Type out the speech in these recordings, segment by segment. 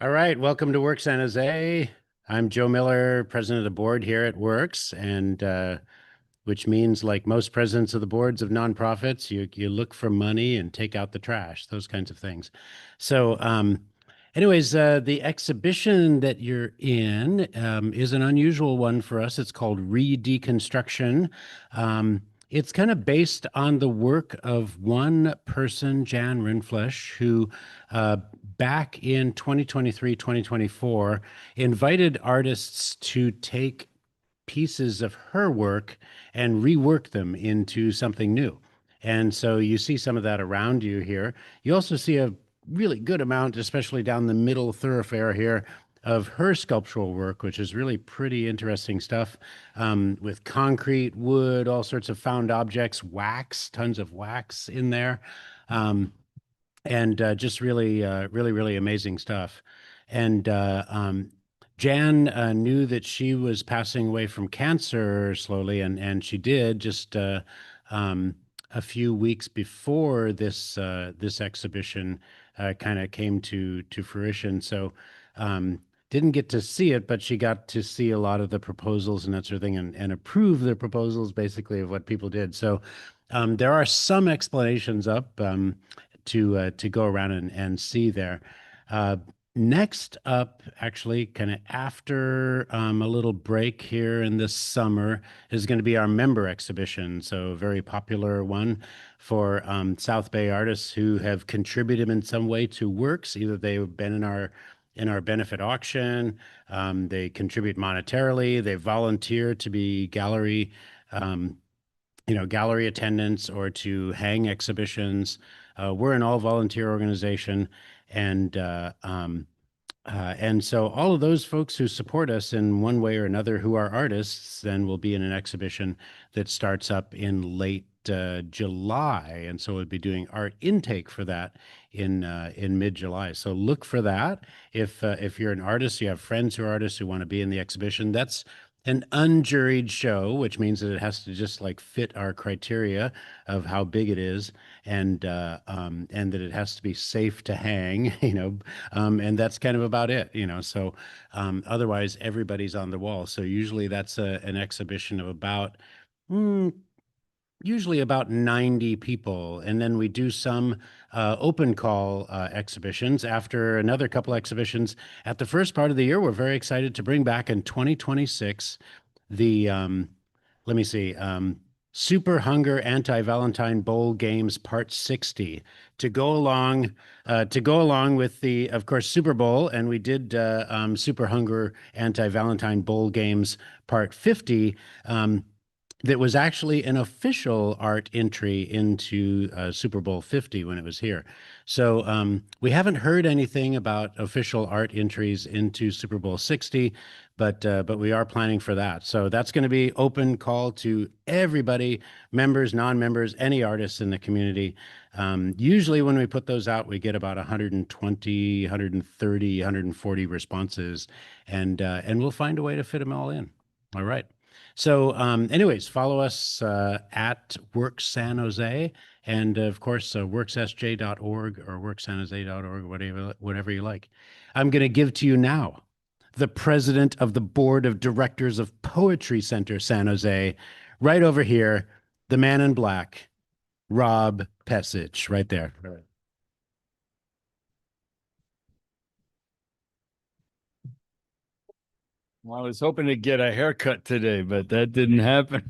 All right, welcome to Works San Jose. I'm Joe Miller, president of the board here at Works, and which means, like most presidents of the boards of nonprofits, you look for money and take out the trash, those kinds of things. So, anyways, the exhibition that you're in is an unusual one for us. It's called Redeconstruction. It's kind of based on the work of one person, Jan Rindfleisch, who uh, back in 2023, 2024, invited artists to take pieces of her work and rework them into something new. And so you see some of that around you here. You also see a really good amount, especially down the middle thoroughfare here, of her sculptural work, which is really pretty interesting stuff, with concrete, wood, all sorts of found objects, wax, tons of wax in there. Um, and just really amazing stuff. And Jan knew that she was passing away from cancer slowly, and she did just um, a few weeks before this exhibition kind of came to fruition. So didn't get to see it, but she got to see a lot of the proposals and that sort of thing, and approve the proposals basically of what people did. So there are some explanations up. To go around and see there. Uh, Next up, actually, kind of after a little break here in this summer, is going to be our member exhibition. So a very popular one for South Bay artists who have contributed in some way to works. Either they've been in our benefit auction, they contribute monetarily, they volunteer to be um, gallery attendants or to hang exhibitions. We're an all volunteer organization, and and so all of those folks who support us in one way or another, who are artists, then will be in an exhibition that starts up in late July, and so we'll be doing art intake for that in mid-July. So look for that. If you're an artist, you have friends who are artists who want to be in the exhibition. That's an unjuried show, which means that it has to just like fit our criteria of how big it is, and that it has to be safe to hang, and that's kind of about it, So otherwise, everybody's on the wall. So usually that's an exhibition of about mm, usually about 90 people. And then we do some open call exhibitions after another couple exhibitions. At the first part of the year, we're very excited to bring back in 2026 the, let me see, Super Hunger Anti-Valentine Bowl Games Part 60 to go along with the, of course, Super Bowl. And we did Super Hunger Anti-Valentine Bowl Games Part 50. That was actually an official art entry into Super Bowl 50 when it was here. So we haven't heard anything about official art entries into Super Bowl 60, but we are planning for that. So that's going to be open call to everybody, members, non-members, any artists in the community. Usually when we put those out, we get about 120, 130, 140 responses, and we'll find a way to fit them all in. All right. So, anyways, follow us at Works San Jose, and of course, workssj.org or worksanjose.org, whatever you like. I'm going to give to you now the president of the board of directors of Poetry Center San Jose, right over here, the man in black, Rob Pesich, right there. All right. Well, I was hoping to get a haircut today, but that didn't happen.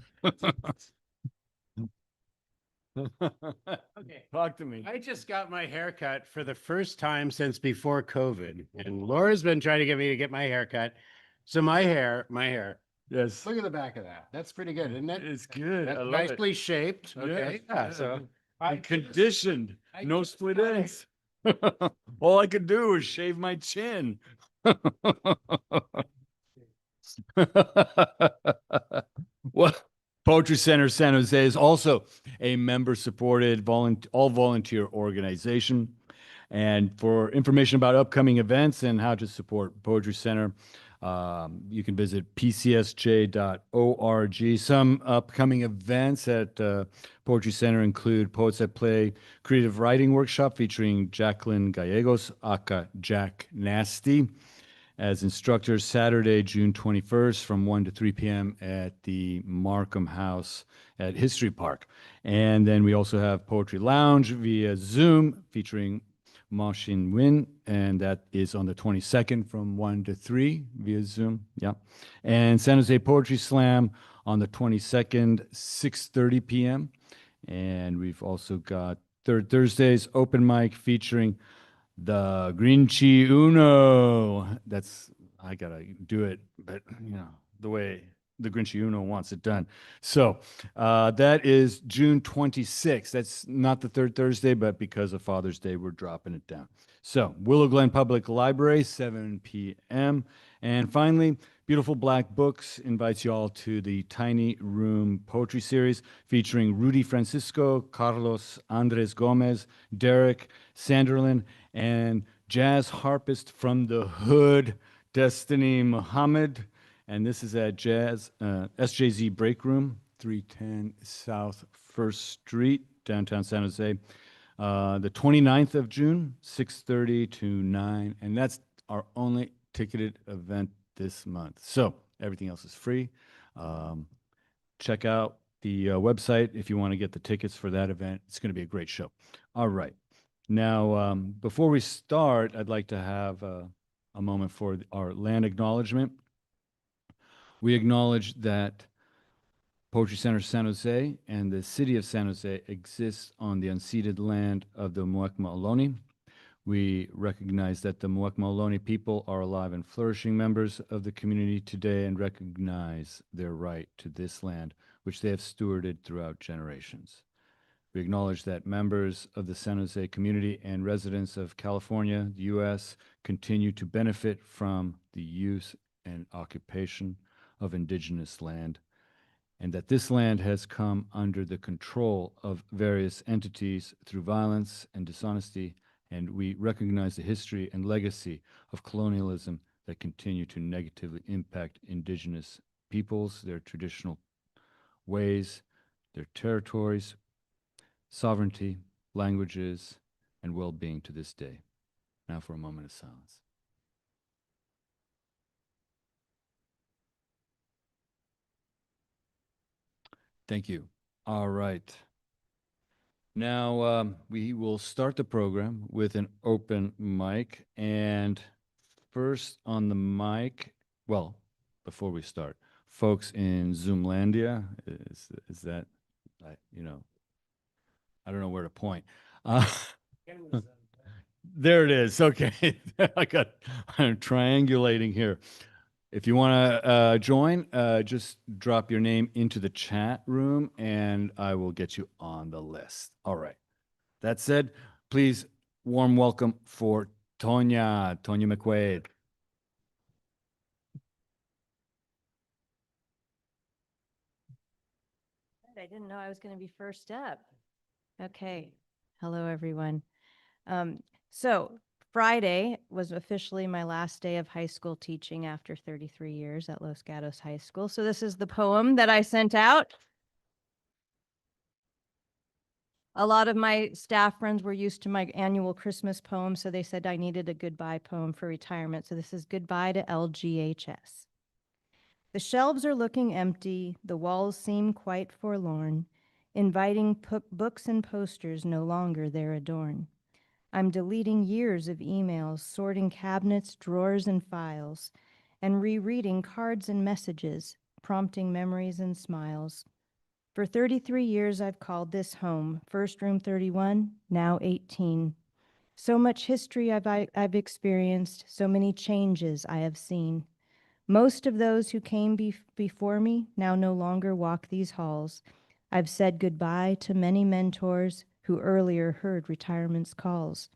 Okay. Talk to me. I just got my haircut for the first time since before COVID, and Laura's been trying to get me to get my haircut. So my hair. Yes, Look at the back of that. That's pretty good, isn't it? it's good. That's I love nicely it. shaped. Okay. Yeah. So I'm conditioned. I No just split got it. ends. All I could do was shave my chin. Well, Poetry Center San Jose is also a member-supported all-volunteer organization. And for information about upcoming events and how to support Poetry Center, You can visit pcsj.org. Some upcoming events at Poetry Center include Poets that Play Creative Writing Workshop featuring Jacqueline Gallegos, aka Jack Nasty, as instructors Saturday, June 21st from 1 to 3 p.m. at the Markham House at History Park. And then we also have Poetry Lounge via Zoom featuring Ma Xin Win, and that is on the 22nd from 1 to 3 via Zoom. Yeah. And San Jose Poetry Slam on the 22nd, 6:30 p.m. And we've also got Third Thursdays open mic featuring the Grinchy Uno. I gotta do it, but the way the Grinchy Uno wants it done. So that is June 26th. That's not the third Thursday, but because of Father's Day, we're dropping it down. So Willow Glen Public Library, 7 p.m. And finally, Beautiful Black Books invites you all to the Tiny Room Poetry Series featuring Rudy Francisco, Carlos Andres Gomez, Derek Sanderlin, and jazz harpist from the hood, Destiny Muhammad. And this is at SJZ Break Room, 310 South 1st Street, downtown San Jose. The 29th of June, 6:30 to 9. And that's our only ticketed event this month. So everything else is free. Check out the website if you want to get the tickets for that event. It's going to be a great show. All right. Now, before we start, I'd like to have a moment for our land acknowledgement. We acknowledge that Poetry Center San Jose and the city of San Jose exists on the unceded land of the Muwekma Ohlone. We recognize that the Muwekma Ohlone people are alive and flourishing members of the community today and recognize their right to this land, which they have stewarded throughout generations. We acknowledge that members of the San Jose community and residents of California, the U.S., continue to benefit from the use and occupation of indigenous land, and that this land has come under the control of various entities through violence and dishonesty, and we recognize the history and legacy of colonialism that continue to negatively impact indigenous peoples, their traditional ways, their territories, sovereignty, languages, and well-being to this day. Now for a moment of silence. Thank you. All right. Now we will start the program with an open mic. And first on the mic, well, before we start, folks in Zoomlandia, is that, I don't know where to point. There it is. Okay. I'm triangulating here. If you want to join, just drop your name into the chat room and I will get you on the list. All right. That said, please warm welcome for Tonya McQuaid. I didn't know I was going to be first up. Okay. Hello, everyone. So Friday was officially my last day of high school teaching after 33 years at Los Gatos High School. So this is the poem that I sent out. A lot of my staff friends were used to my annual Christmas poem, so they said I needed a goodbye poem for retirement. So this is Goodbye to LGHS. The shelves are looking empty, the walls seem quite forlorn, inviting books and posters no longer there adorn. I'm deleting years of emails, sorting cabinets, drawers, and files, and rereading cards and messages, prompting memories and smiles. For 33 years, I've called this home, first room 31, now 18. So much history I've experienced, so many changes I have seen. Most of those who came before me now no longer walk these halls. I've said goodbye to many mentors who earlier heard retirement's calls.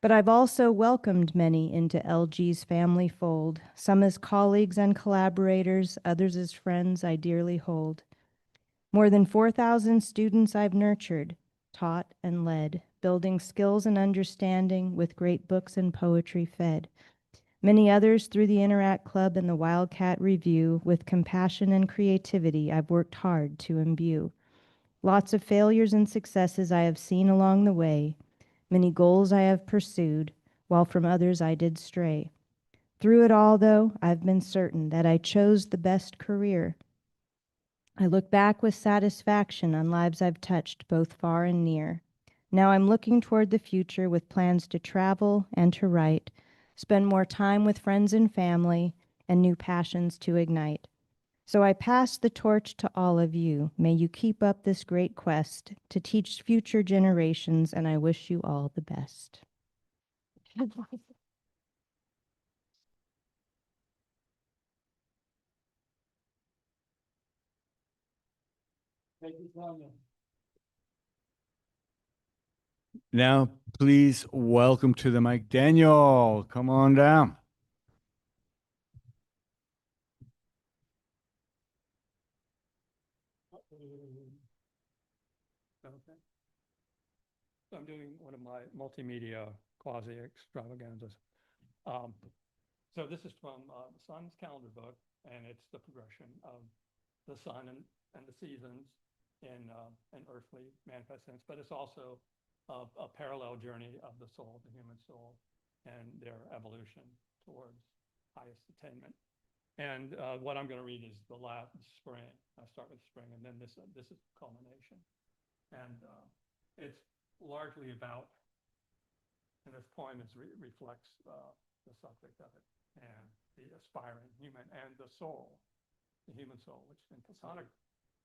But I've also welcomed many into LG's family fold, some as colleagues and collaborators, others as friends I dearly hold. More than 4,000 students I've nurtured, taught, and led, building skills and understanding with great books and poetry fed. Many others through the Interact Club and the Wildcat Review, with compassion and creativity I've worked hard to imbue. Lots of failures and successes I have seen along the way, many goals I have pursued, while from others I did stray. Through it all, though, I've been certain that I chose the best career. I look back with satisfaction on lives I've touched, both far and near. Now I'm looking toward the future with plans to travel and to write, spend more time with friends and family, and new passions to ignite. So I pass the torch to all of you. May you keep up this great quest to teach future generations, and I wish you all the best. Now, please welcome to the mic, Daniel. Come on down. Okay. So I'm doing one of my multimedia quasi extravaganzas. So this is from the Sun's calendar book, and it's the progression of the sun and the seasons in an earthly manifest sense, but it's also a parallel journey of the soul, the human soul, and their evolution towards highest attainment. And what I'm going to read is the last spring. I start with spring, and then this is culmination. And it's largely about, and this poem reflects the subject of it, and the aspiring human and the soul, the human soul, which in Platonic.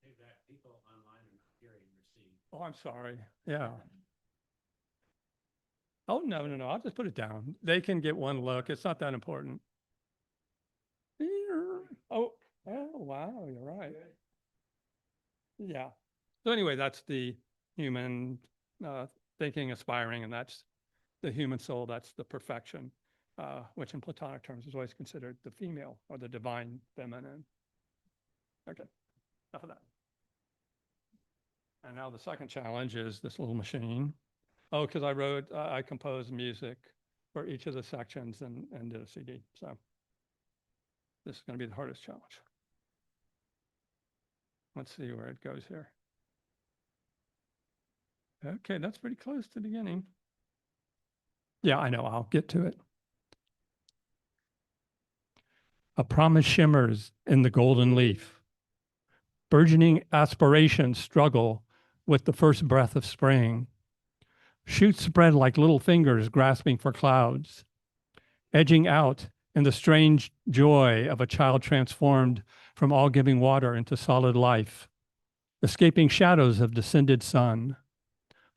Maybe that people online are not hearing or seeing. Oh, I'm sorry. Yeah. Oh, no. I'll just put it down. They can get one look. It's not that important. Oh, wow. You're right. Yeah. So anyway, that's the human thinking, aspiring, and that's the human soul. That's the perfection, which in Platonic terms is always considered the female or the divine feminine. Okay, enough of that. And now the second challenge is this little machine. Oh, because I composed music for each of the sections and did a CD. So this is going to be the hardest challenge. Let's see where it goes here. Okay, that's pretty close to the beginning. Yeah, I know, I'll get to it. A promise shimmers in the golden leaf. Burgeoning aspirations struggle with the first breath of spring. Shoots spread like little fingers grasping for clouds, edging out in the strange joy of a child transformed from all-giving water into solid life, escaping shadows of descended sun.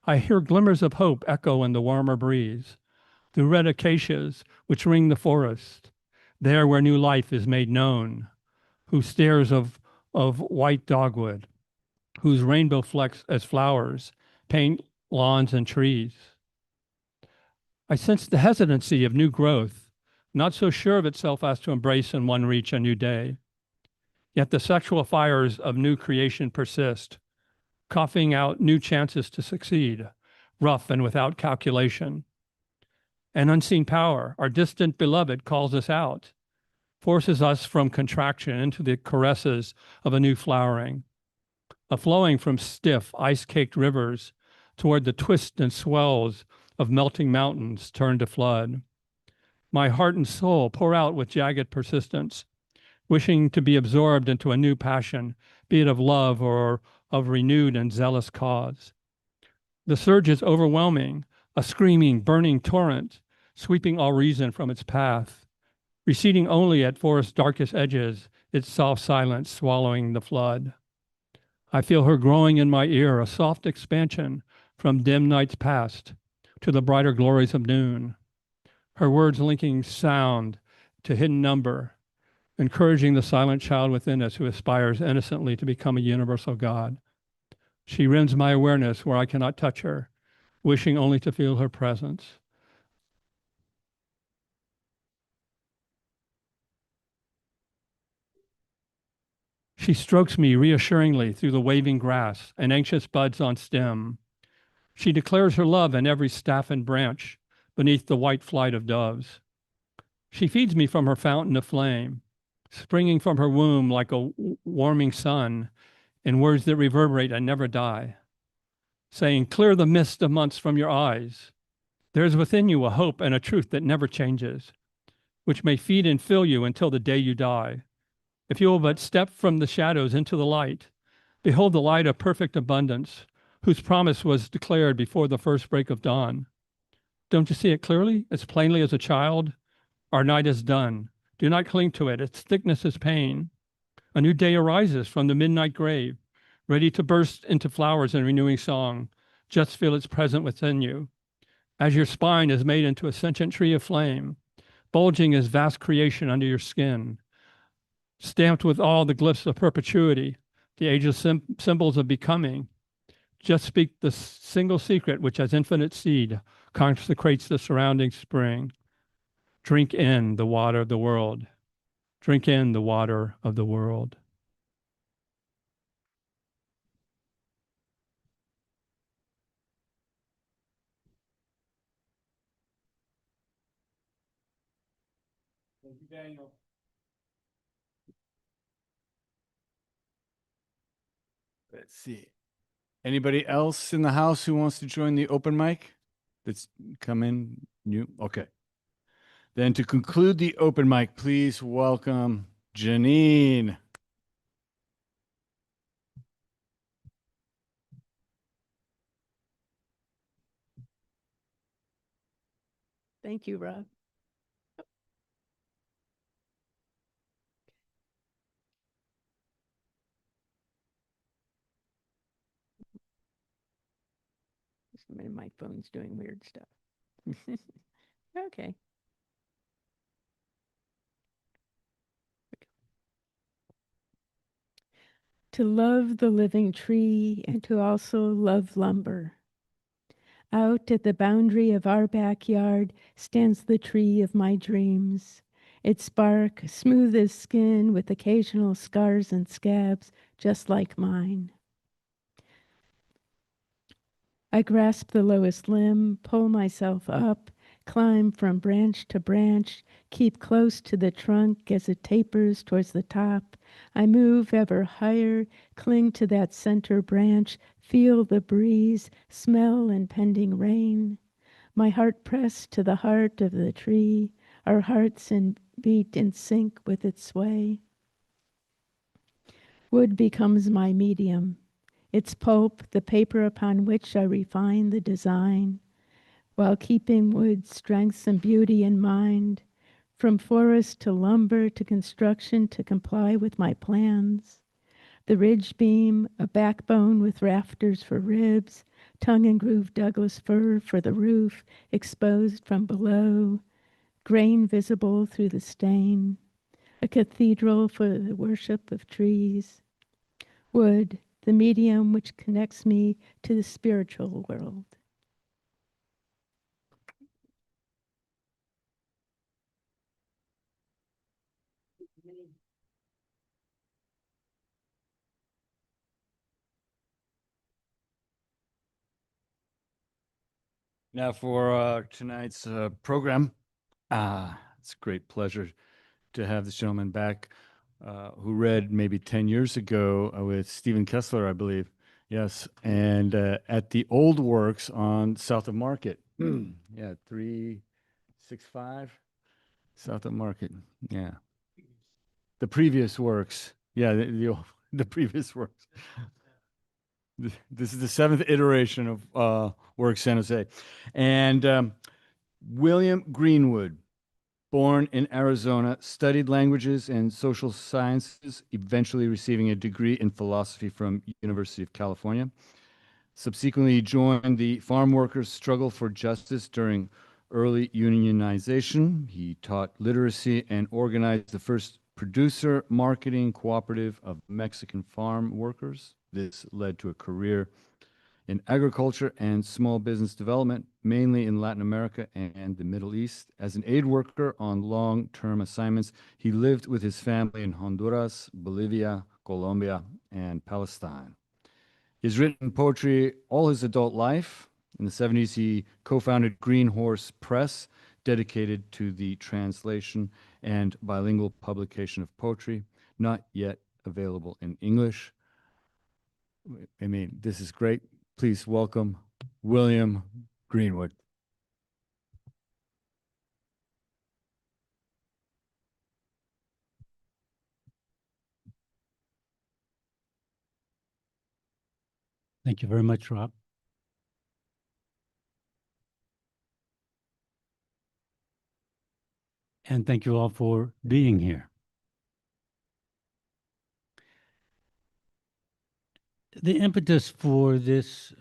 I hear glimmers of hope echo in the warmer breeze, through red acacias which ring the forest, there where new life is made known, whose stairs of white dogwood, whose rainbow flecks as flowers paint lawns and trees. I sense the hesitancy of new growth, not so sure of itself as to embrace in one reach a new day. Yet the sexual fires of new creation persist, coughing out new chances to succeed, rough and without calculation. An unseen power, our distant beloved, calls us out, forces us from contraction into the caresses of a new flowering, a flowing from stiff, ice-caked rivers toward the twists and swells of melting mountains turned to flood. My heart and soul pour out with jagged persistence, wishing to be absorbed into a new passion, be it of love or of renewed and zealous cause. The surge is overwhelming, a screaming, burning torrent, sweeping all reason from its path, receding only at forest's darkest edges, its soft silence swallowing the flood. I feel her growing in my ear, a soft expansion from dim nights past to the brighter glories of noon. Her words linking sound to hidden number, encouraging the silent child within us who aspires innocently to become a universal God. She rends my awareness where I cannot touch her, wishing only to feel her presence. She strokes me reassuringly through the waving grass and anxious buds on stem. She declares her love in every staff and branch beneath the white flight of doves. She feeds me from her fountain of flame, springing from her womb like a warming sun, in words that reverberate and never die, saying, clear the mist of months from your eyes. There is within you a hope and a truth that never changes, which may feed and fill you until the day you die. If you will but step from the shadows into the light, behold the light of perfect abundance, whose promise was declared before the first break of dawn. Don't you see it clearly, as plainly as a child? Our night is done. Do not cling to it. Its thickness is pain. A new day arises from the midnight grave, ready to burst into flowers and renewing song. Just feel its presence within you. As your spine is made into a sentient tree of flame, bulging as vast creation under your skin, stamped with all the glyphs of perpetuity, the ageless symbols of becoming. Just speak the single secret which as infinite seed consecrates the surrounding spring. Drink in the water of the world. Drink in the water of the world. Thank you, Daniel. Let's see. Anybody else in the house who wants to join the open mic? That's come in new. Okay. Then to conclude the open mic, please welcome Janine. Thank you, Rob. My phone's doing weird stuff. Okay. To love the living tree and to also love lumber. Out at the boundary of our backyard stands the tree of my dreams. Its bark, smooth as skin with occasional scars and scabs, just like mine. I grasp the lowest limb, pull myself up, climb from branch to branch, keep close to the trunk as it tapers towards the top. I move ever higher, cling to that center branch, feel the breeze, smell impending rain. My heart pressed to the heart of the tree, our hearts beat in sync with its sway. Wood becomes my medium. Its pulp, the paper upon which I refine the design, while keeping wood's strengths and beauty in mind, from forest to lumber to construction to comply with my plans. The ridge beam, a backbone with rafters for ribs, tongue and groove Douglas fir for the roof, exposed from below, grain visible through the stain, a cathedral for the worship of trees. Wood, the medium which connects me to the spiritual world. Now for tonight's program, it's a great pleasure to have this gentleman back who read maybe 10 years ago with Stephen Kessler, I believe. Yes, and at the Old Works on South of Market. Yeah, 365 South of Market. Yeah. The previous works. Yeah, the previous works. This is the 7th iteration of Works San Jose. And William Greenwood, born in Arizona, studied languages and social sciences, eventually receiving a degree in philosophy from University of California. Subsequently, he joined the farm workers' struggle for justice during early unionization. He taught literacy and organized the first producer marketing cooperative of Mexican farm workers. This led to a career in agriculture and small business development, mainly in Latin America and the Middle East. As an aid worker on long-term assignments, he lived with his family in Honduras, Bolivia, Colombia, and Palestine. He's written poetry all his adult life. In the 70s, he co-founded Green Horse Press, dedicated to the translation and bilingual publication of poetry, not yet available in English. I mean, this is great. Please welcome William Greenwood. Thank you very much, Rob. And thank you all for being here. The impetus for this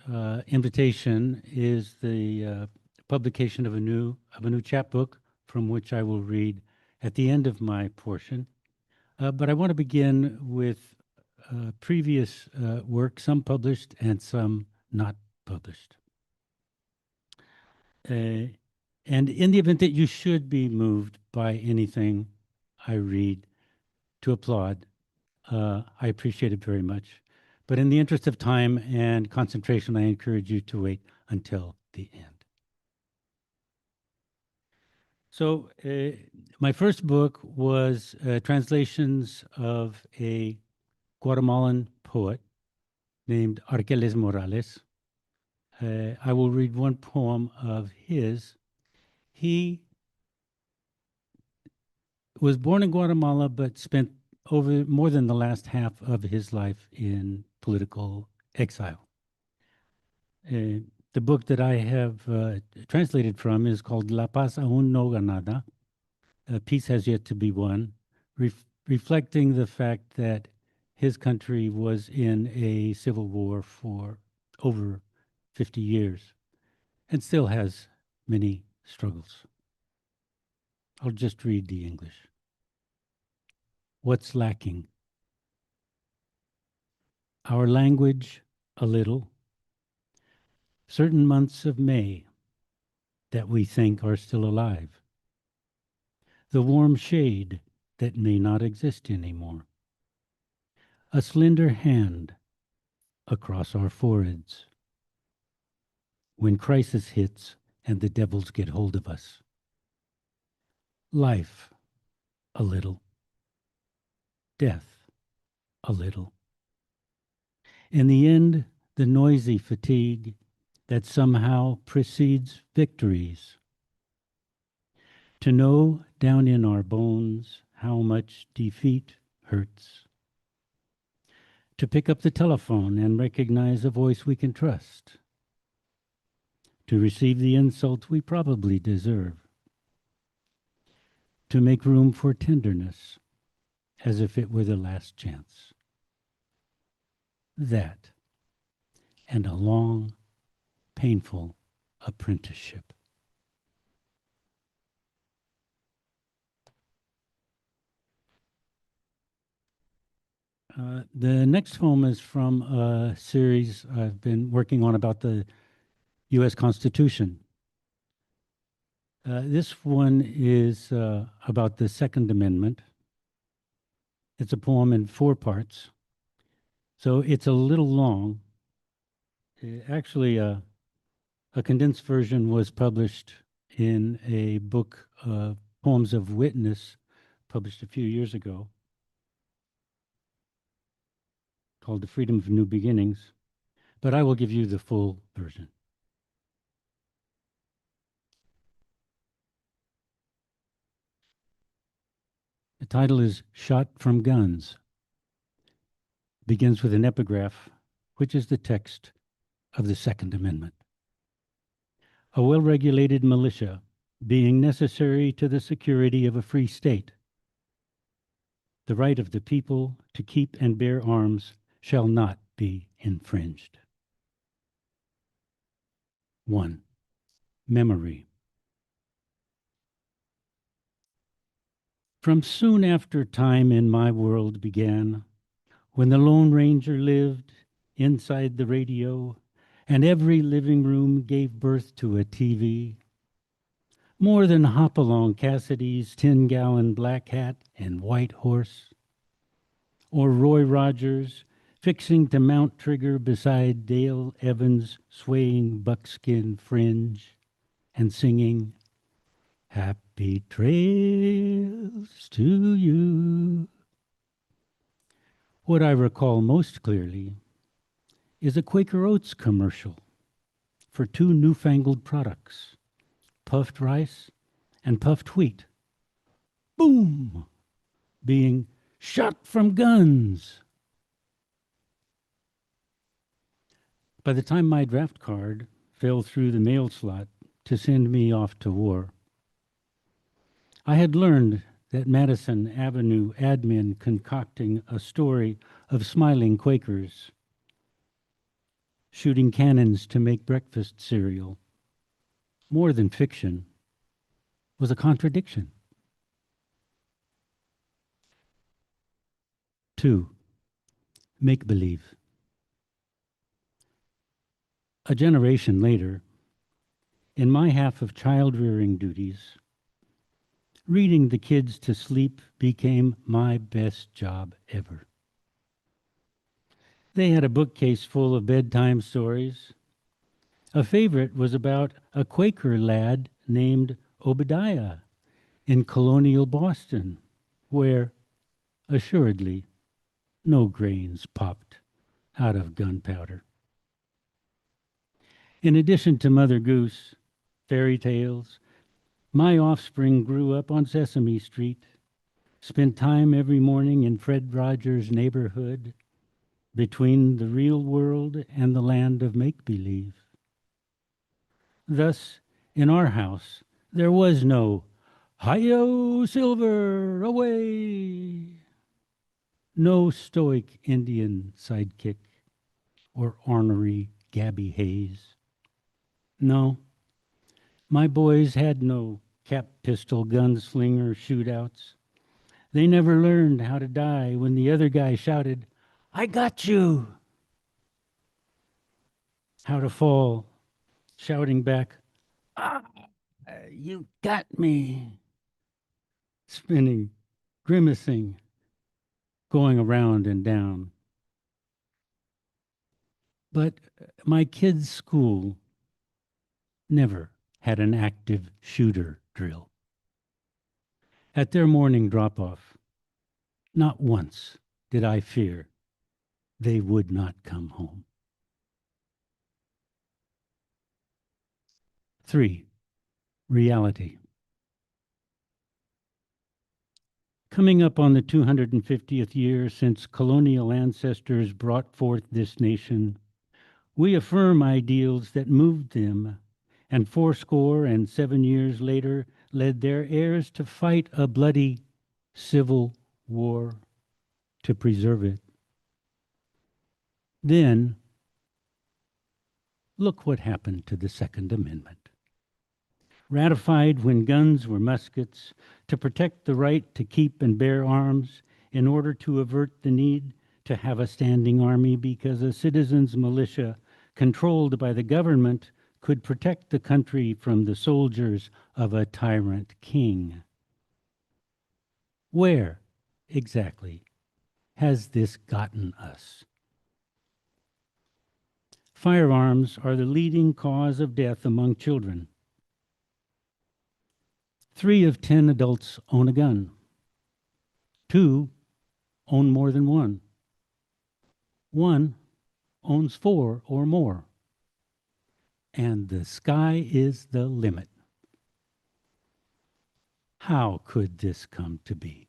invitation is the publication of a new chapbook from which I will read at the end of my portion. But I want to begin with previous work, some published and some not published. And in the event that you should be moved by anything I read to applaud, I appreciate it very much. But in the interest of time and concentration, I encourage you to wait until the end. So my first book was translations of a Guatemalan poet named Arqueles Morales. I will read one poem of his. He was born in Guatemala, but spent over more than the last half of his life in political exile. The book that I have translated from is called La Paz Aún No Ganada. Peace Has Yet to Be Won, reflecting the fact that his country was in a civil war for over 50 years and still has many struggles. I'll just read the English. What's lacking? Our language, a little. Certain months of May that we think are still alive. The warm shade that may not exist anymore. A slender hand across our foreheads. When crisis hits and the devils get hold of us. Life, a little. Death, a little. In the end, the noisy fatigue that somehow precedes victories. To know down in our bones how much defeat hurts. To pick up the telephone and recognize a voice we can trust. To receive the insult we probably deserve. To make room for tenderness as if it were the last chance. That, and a long, painful apprenticeship. The next poem is from a series I've been working on about the U.S. Constitution. This one is about the Second Amendment. It's a poem in 4 parts, so it's a little long. Actually, a condensed version was published in a book, Poems of Witness, published a few years ago, called The Freedom of New Beginnings, but I will give you the full version. The title is Shot from Guns. Begins with an epigraph, which is the text of the Second Amendment. A well-regulated militia being necessary to the security of a free state. The right of the people to keep and bear arms shall not be infringed. 1. Memory. From soon after time in my world began, when the Lone Ranger lived inside the radio, and every living room gave birth to a TV, more than Hopalong Cassidy's 10-gallon black hat and white horse, or Roy Rogers fixing to mount trigger beside Dale Evans' swaying buckskin fringe and singing, Happy trails to you. What I recall most clearly is a Quaker Oats commercial for two newfangled products, puffed rice and puffed wheat. Boom! Being shot from guns. By the time my draft card fell through the mail slot to send me off to war, I had learned that Madison Avenue admin concocting a story of smiling Quakers shooting cannons to make breakfast cereal, more than fiction, was a contradiction. 2. Make-believe. A generation later, in my half of child-rearing duties, reading the kids to sleep became my best job ever. They had a bookcase full of bedtime stories. A favorite was about a Quaker lad named Obadiah in colonial Boston, where, assuredly, no grains popped out of gunpowder. In addition to Mother Goose, fairy tales, my offspring grew up on Sesame Street, spent time every morning in Fred Rogers' neighborhood, between the real world and the land of make-believe. Thus, in our house, there was no "Hi-yo, Silver, away!" No stoic Indian sidekick or ornery Gabby Hayes. No, my boys had no cap pistol gunslinger shootouts. They never learned how to die when the other guy shouted, "I got you!" How to fall, shouting back, "Ah, you got me!" Spinning, grimacing, going around and down. But my kids' school never had an active shooter drill. At their morning drop-off, not once did I fear they would not come home. 3. Reality. Coming up on the 250th year since colonial ancestors brought forth this nation, we affirm ideals that moved them, and 7 years later led their heirs to fight a bloody civil war to preserve it. Then, look what happened to the Second Amendment. Ratified when guns were muskets, to protect the right to keep and bear arms in order to avert the need to have a standing army because a citizens' militia controlled by the government could protect the country from the soldiers of a tyrant king. Where, exactly, has this gotten us? Firearms are the leading cause of death among children. 3 of 10 adults own a gun. 2 own more than one. 1 owns 4 or more. And the sky is the limit. How could this come to be?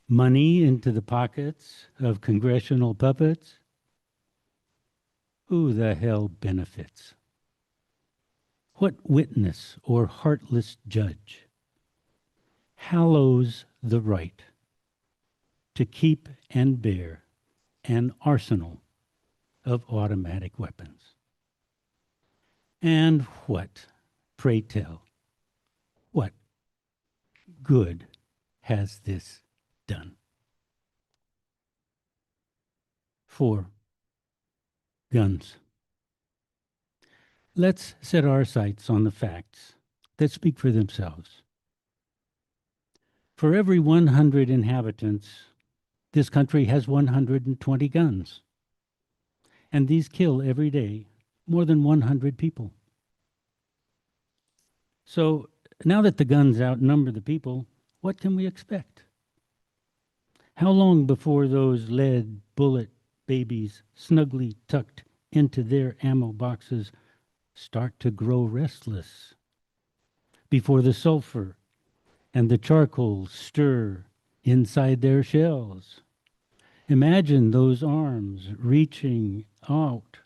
Money into the pockets of congressional puppets? Who the hell benefits? What witness or heartless judge hallows the right to keep and bear an arsenal of automatic weapons? And what, pray tell, what good has this done? 4. Guns. Let's set our sights on the facts that speak for themselves. For every 100 inhabitants, this country has 120 guns. And these kill every day more than 100 people. So now that the guns outnumber the people, what can we expect? How long before those lead bullet babies, snugly tucked into their ammo boxes, start to grow restless? Before the sulfur and the charcoal stir inside their shells? Imagine those arms reaching out,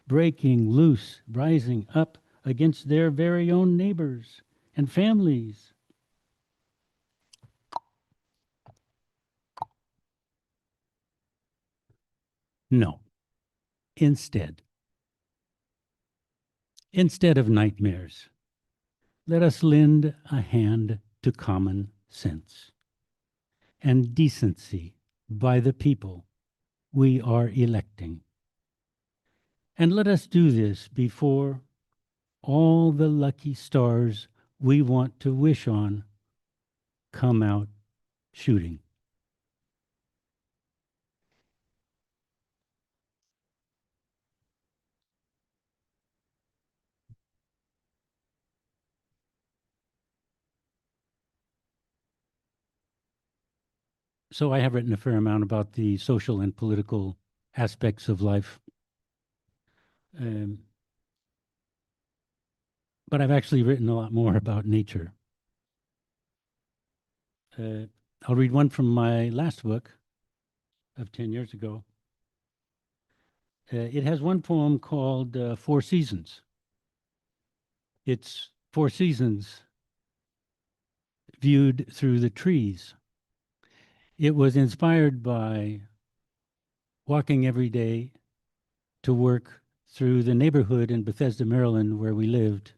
breaking loose, rising up against their very own neighbors and families. No. Instead of nightmares, let us lend a hand to common sense and decency by the people we are electing. And let us do this before all the lucky stars we want to wish on come out shooting. So I have written a fair amount about the social and political aspects of life. But I've actually written a lot more about nature. I'll read one from my last book of 10 years ago. It has one poem called Four Seasons. It's four seasons viewed through the trees. It was inspired by walking every day to work through the neighborhood in Bethesda, Maryland, where we lived.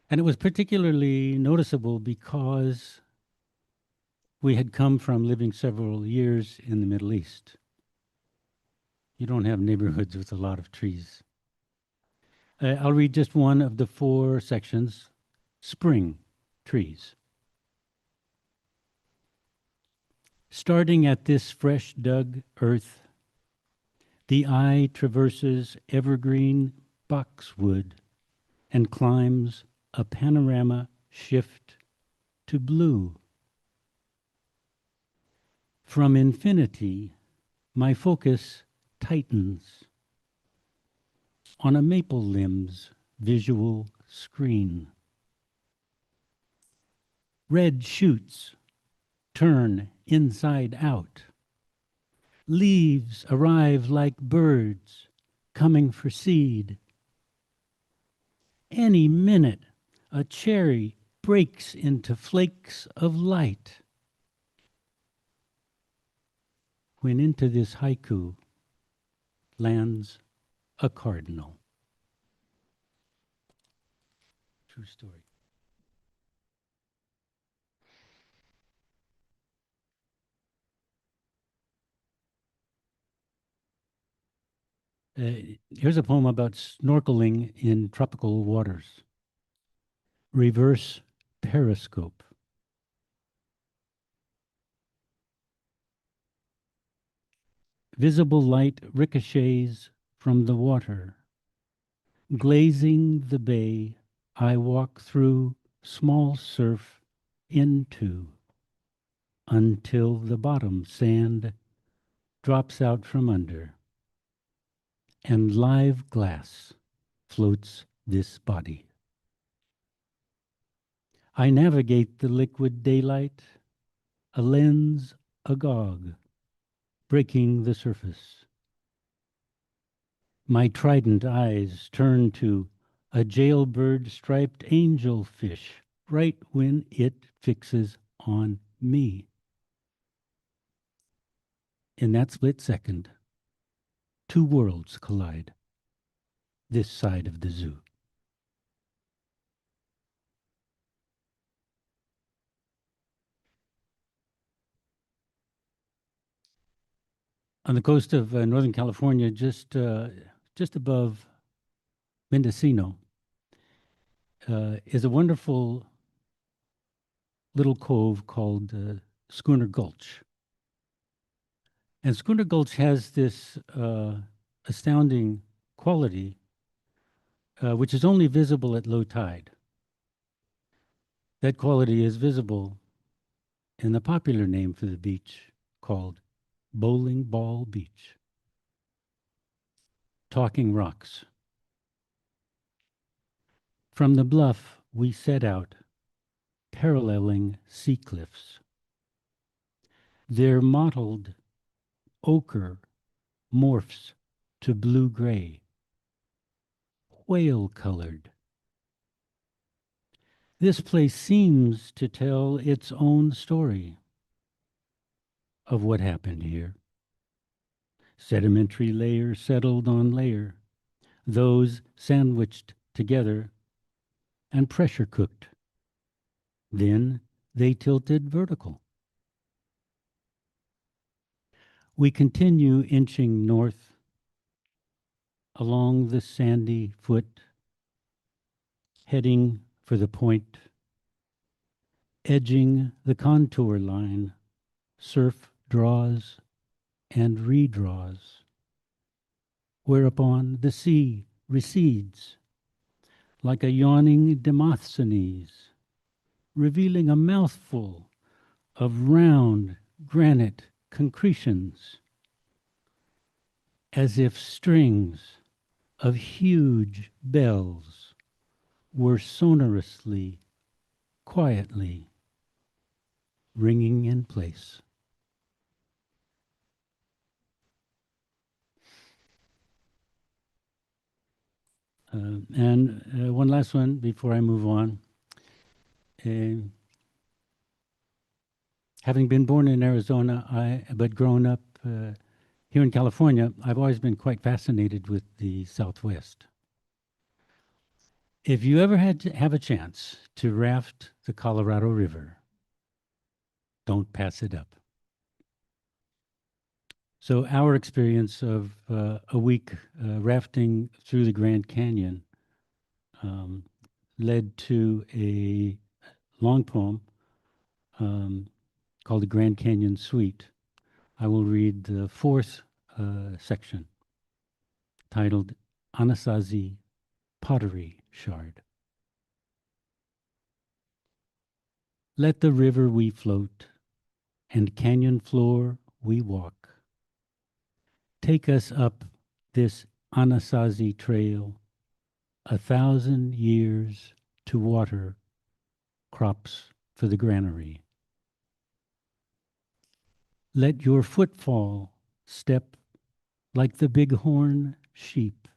And it was particularly noticeable because we had come from living several years in the Middle East. You don't have neighborhoods with a lot of trees. I'll read just one of the four sections, Spring Trees. Starting at this fresh dug earth, the eye traverses evergreen boxwood and climbs a panorama shift to blue. From infinity, my focus tightens on a maple limb's visual screen. Red shoots turn inside out. Leaves arrive like birds coming for seed. Any minute, a cherry breaks into flakes of light. When into this haiku lands a cardinal. True story. Here's a poem about snorkeling in tropical waters. Reverse periscope. Visible light ricochets from the water. Glazing the bay, I walk through small surf into until the bottom sand drops out from under, and live glass floats this body. I navigate the liquid daylight, a lens agog, breaking the surface. My trident eyes turn to a jailbird striped angelfish right when it fixes on me. In that split second, two worlds collide, this side of the zoo. On the coast of Northern California, just above Mendocino, is a wonderful little cove called Schooner Gulch. And Schooner Gulch has this astounding quality, which is only visible at low tide. That quality is visible in the popular name for the beach called Bowling Ball Beach. Talking Rocks. From the bluff, we set out, paralleling sea cliffs. Their mottled ochre morphs to blue-gray, whale-colored. This place seems to tell its own story of what happened here. Sedimentary layer settled on layer, those sandwiched together and pressure cooked. Then they tilted vertical. We continue inching north along the sandy foot, heading for the point, edging the contour line, surf draws and redraws, whereupon the sea recedes like a yawning Demosthenes, revealing a mouthful of round granite concretions, as if strings of huge bells were sonorously, quietly ringing in place. And one last one before I move on. Having been born in Arizona, but grown up here in California, I've always been quite fascinated with the Southwest. If you ever had to have a chance to raft the Colorado River, don't pass it up. So our experience of a week rafting through the Grand Canyon led to a long poem called the Grand Canyon Suite. I will read the fourth section, titled Anasazi Pottery Shard. Let the river we float, and canyon floor we walk. Take us up this Anasazi trail, 1,000 years to water crops for the granary. Let your footfall step like the bighorn sheep,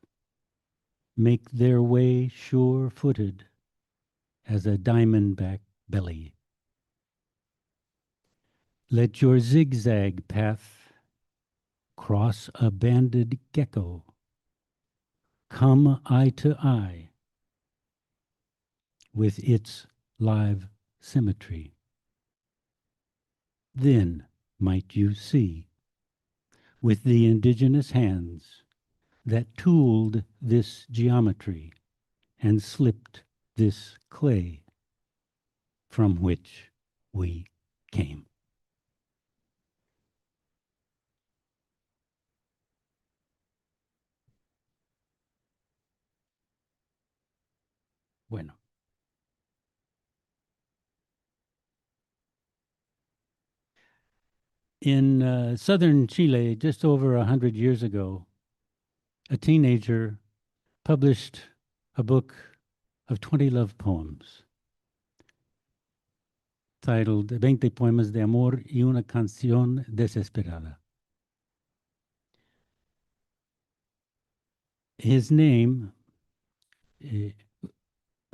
make their way sure-footed as a diamondback belly. Let your zigzag path cross a banded gecko, come eye to eye with its live symmetry. Then might you see, with the indigenous hands that tooled this geometry and slipped this clay from which we came. Bueno. In southern Chile, just over 100 years ago, a teenager published a book of 20 love poems titled 20 Poemas de Amor y una Canción Desesperada. His name,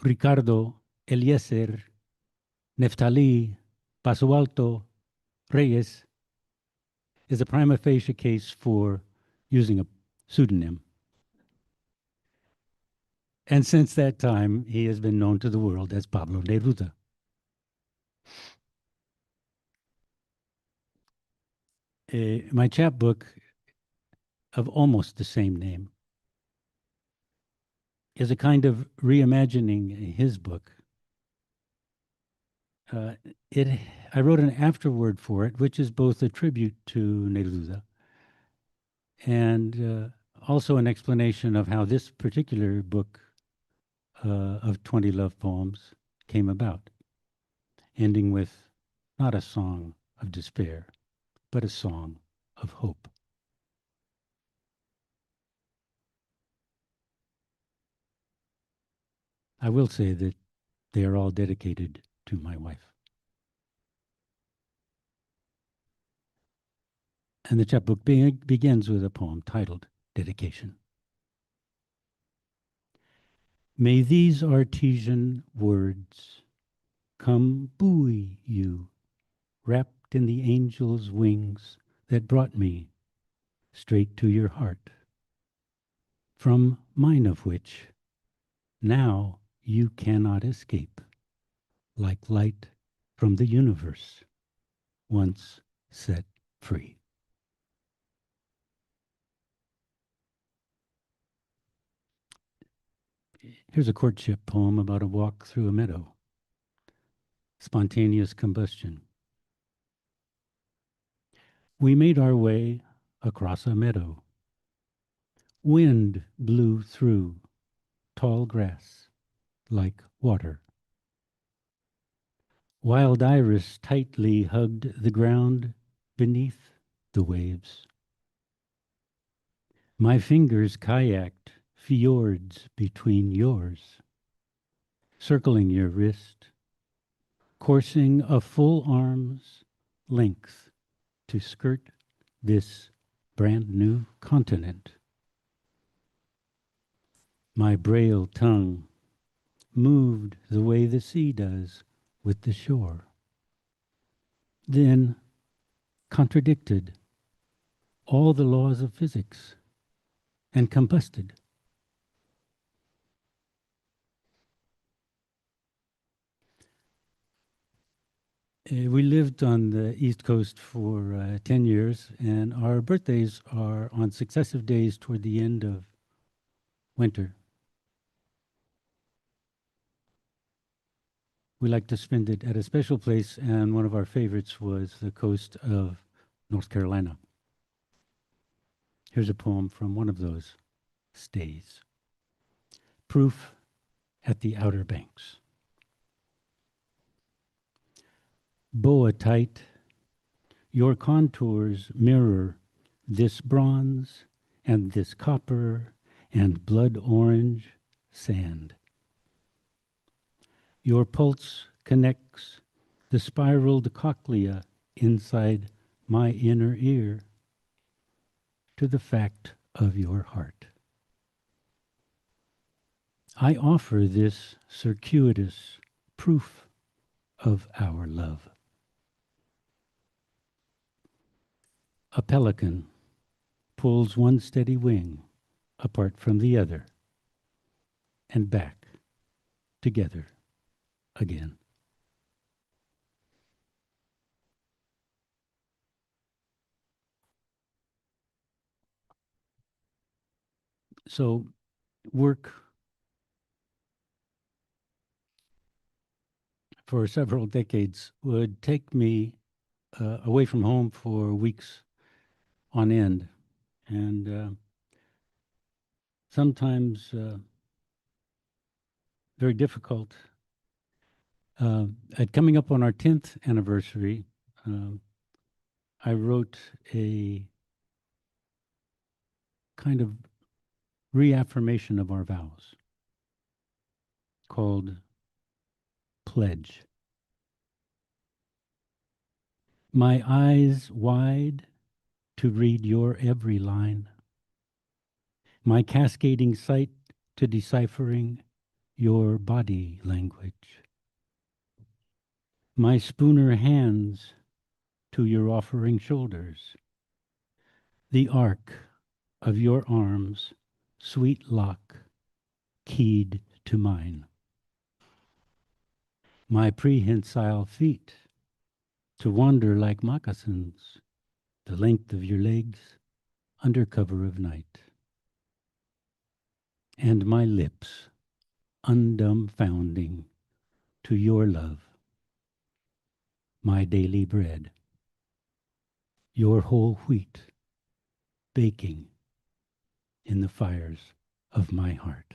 Ricardo Eliezer Neftali Pasualto Reyes, is a prima facie case for using a pseudonym. And since that time, he has been known to the world as Pablo Neruda. My chapbook of almost the same name is a kind of reimagining his book. I wrote an afterword for it, which is both a tribute to Neruda and also an explanation of how this particular book of 20 love poems came about. ending with not a song of despair, but a song of hope. I will say that they are all dedicated to my wife. And the chapbook begins with a poem titled Dedication. May these artesian words come buoy you, wrapped in the angel's wings that brought me straight to your heart, from mine of which now you cannot escape, like light from the universe, once set free. Here's a courtship poem about a walk through a meadow. Spontaneous combustion. We made our way across a meadow. Wind blew through tall grass like water. Wild iris tightly hugged the ground beneath the waves. My fingers kayaked fjords between yours, circling your wrist, coursing a full arm's length to skirt this brand new continent. My braille tongue moved the way the sea does with the shore, then contradicted all the laws of physics and combusted. We lived on the East Coast for 10 years, and our birthdays are on successive days toward the end of winter. We like to spend it at a special place, and one of our favorites was the coast of North Carolina. Here's a poem from one of those stays. Proof at the Outer Banks. Boa tight, your contours mirror this bronze and this copper and blood orange sand. Your pulse connects the spiraled cochlea inside my inner ear to the fact of your heart. I offer this circuitous proof of our love. A pelican pulls one steady wing apart from the other and back together again. So work for several decades would take me away from home for weeks on end, and sometimes very difficult. At coming up on our 10th anniversary, I wrote a kind of reaffirmation of our vows called Pledge. My eyes wide to read your every line, my cascading sight to deciphering your body language, my spooner hands to your offering shoulders, the arc of your arms, sweet lock, keyed to mine, my prehensile feet to wander like moccasins, the length of your legs under cover of night, and my lips undumbfounding to your love, my daily bread, your whole wheat baking in the fires of my heart.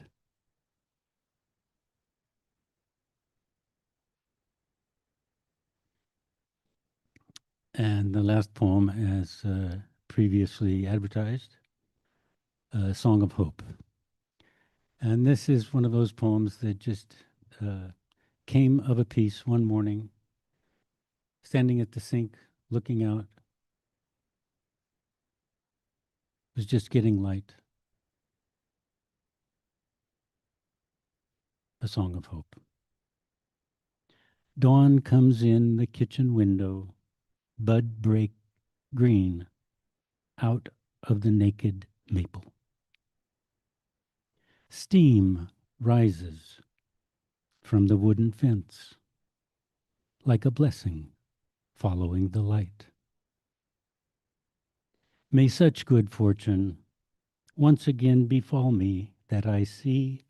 And the last poem, as previously advertised, Song of Hope. And this is one of those poems that just came of a piece one morning, standing at the sink, looking out. It was just getting light. A song of hope. Dawn comes in the kitchen window, bud break green out of the naked maple. Steam rises from the wooden fence like a blessing following the light. May such good fortune once again befall me that I see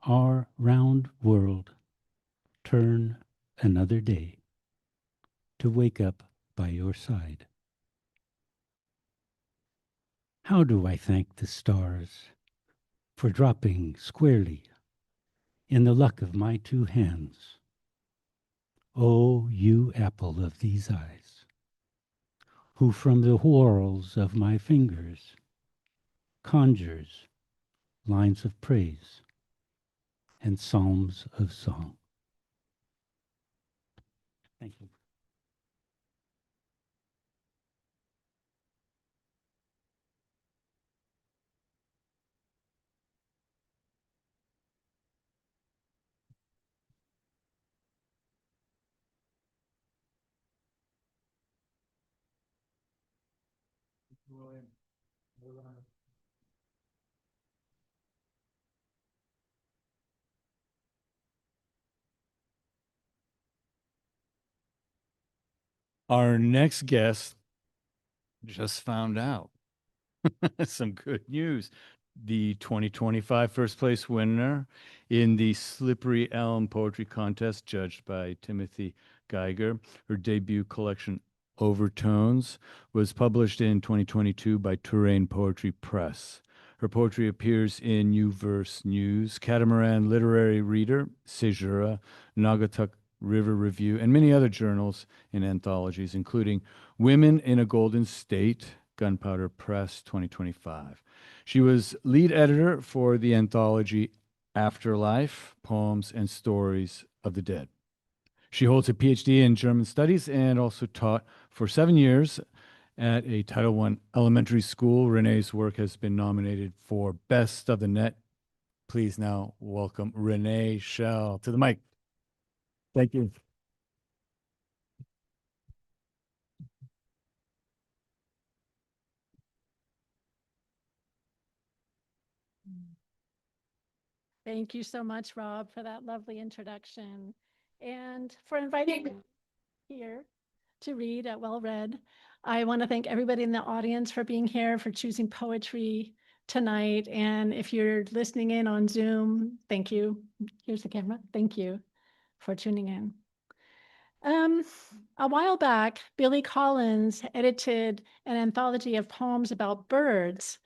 our round world turn another day to wake up by your side. How do I thank the stars for dropping squarely in the luck of my two hands? Oh, you apple of these eyes, who from the whorls of my fingers conjures lines of praise and psalms of song. Thank you. Our next guest just found out some good news. The 2025 first place winner in the Slippery Elm Poetry Contest, judged by Timothy Geiger. Her debut collection, Overtones, was published in 2022 by Terrain Poetry Press. Her poetry appears in New Verse News, Catamaran Literary Reader, Caesura, Naugatuck River Review, and many other journals and anthologies, including Women in a Golden State, Gunpowder Press, 2025. She was lead editor for the anthology Afterlife, Poems and Stories of the Dead. She holds a PhD in German Studies and also taught for 7 years at a Title I elementary school. Renee's work has been nominated for Best of the Net. Please now welcome Renée Schell to the mic. Thank you. Thank you so much, Rob, for that lovely introduction and for inviting me here to read at Well Read. I want to thank everybody in the audience for being here, for choosing poetry tonight. And if you're listening in on Zoom, thank you. Here's the camera. Thank you for tuning in. A while back, Billy Collins edited an anthology of poems about birds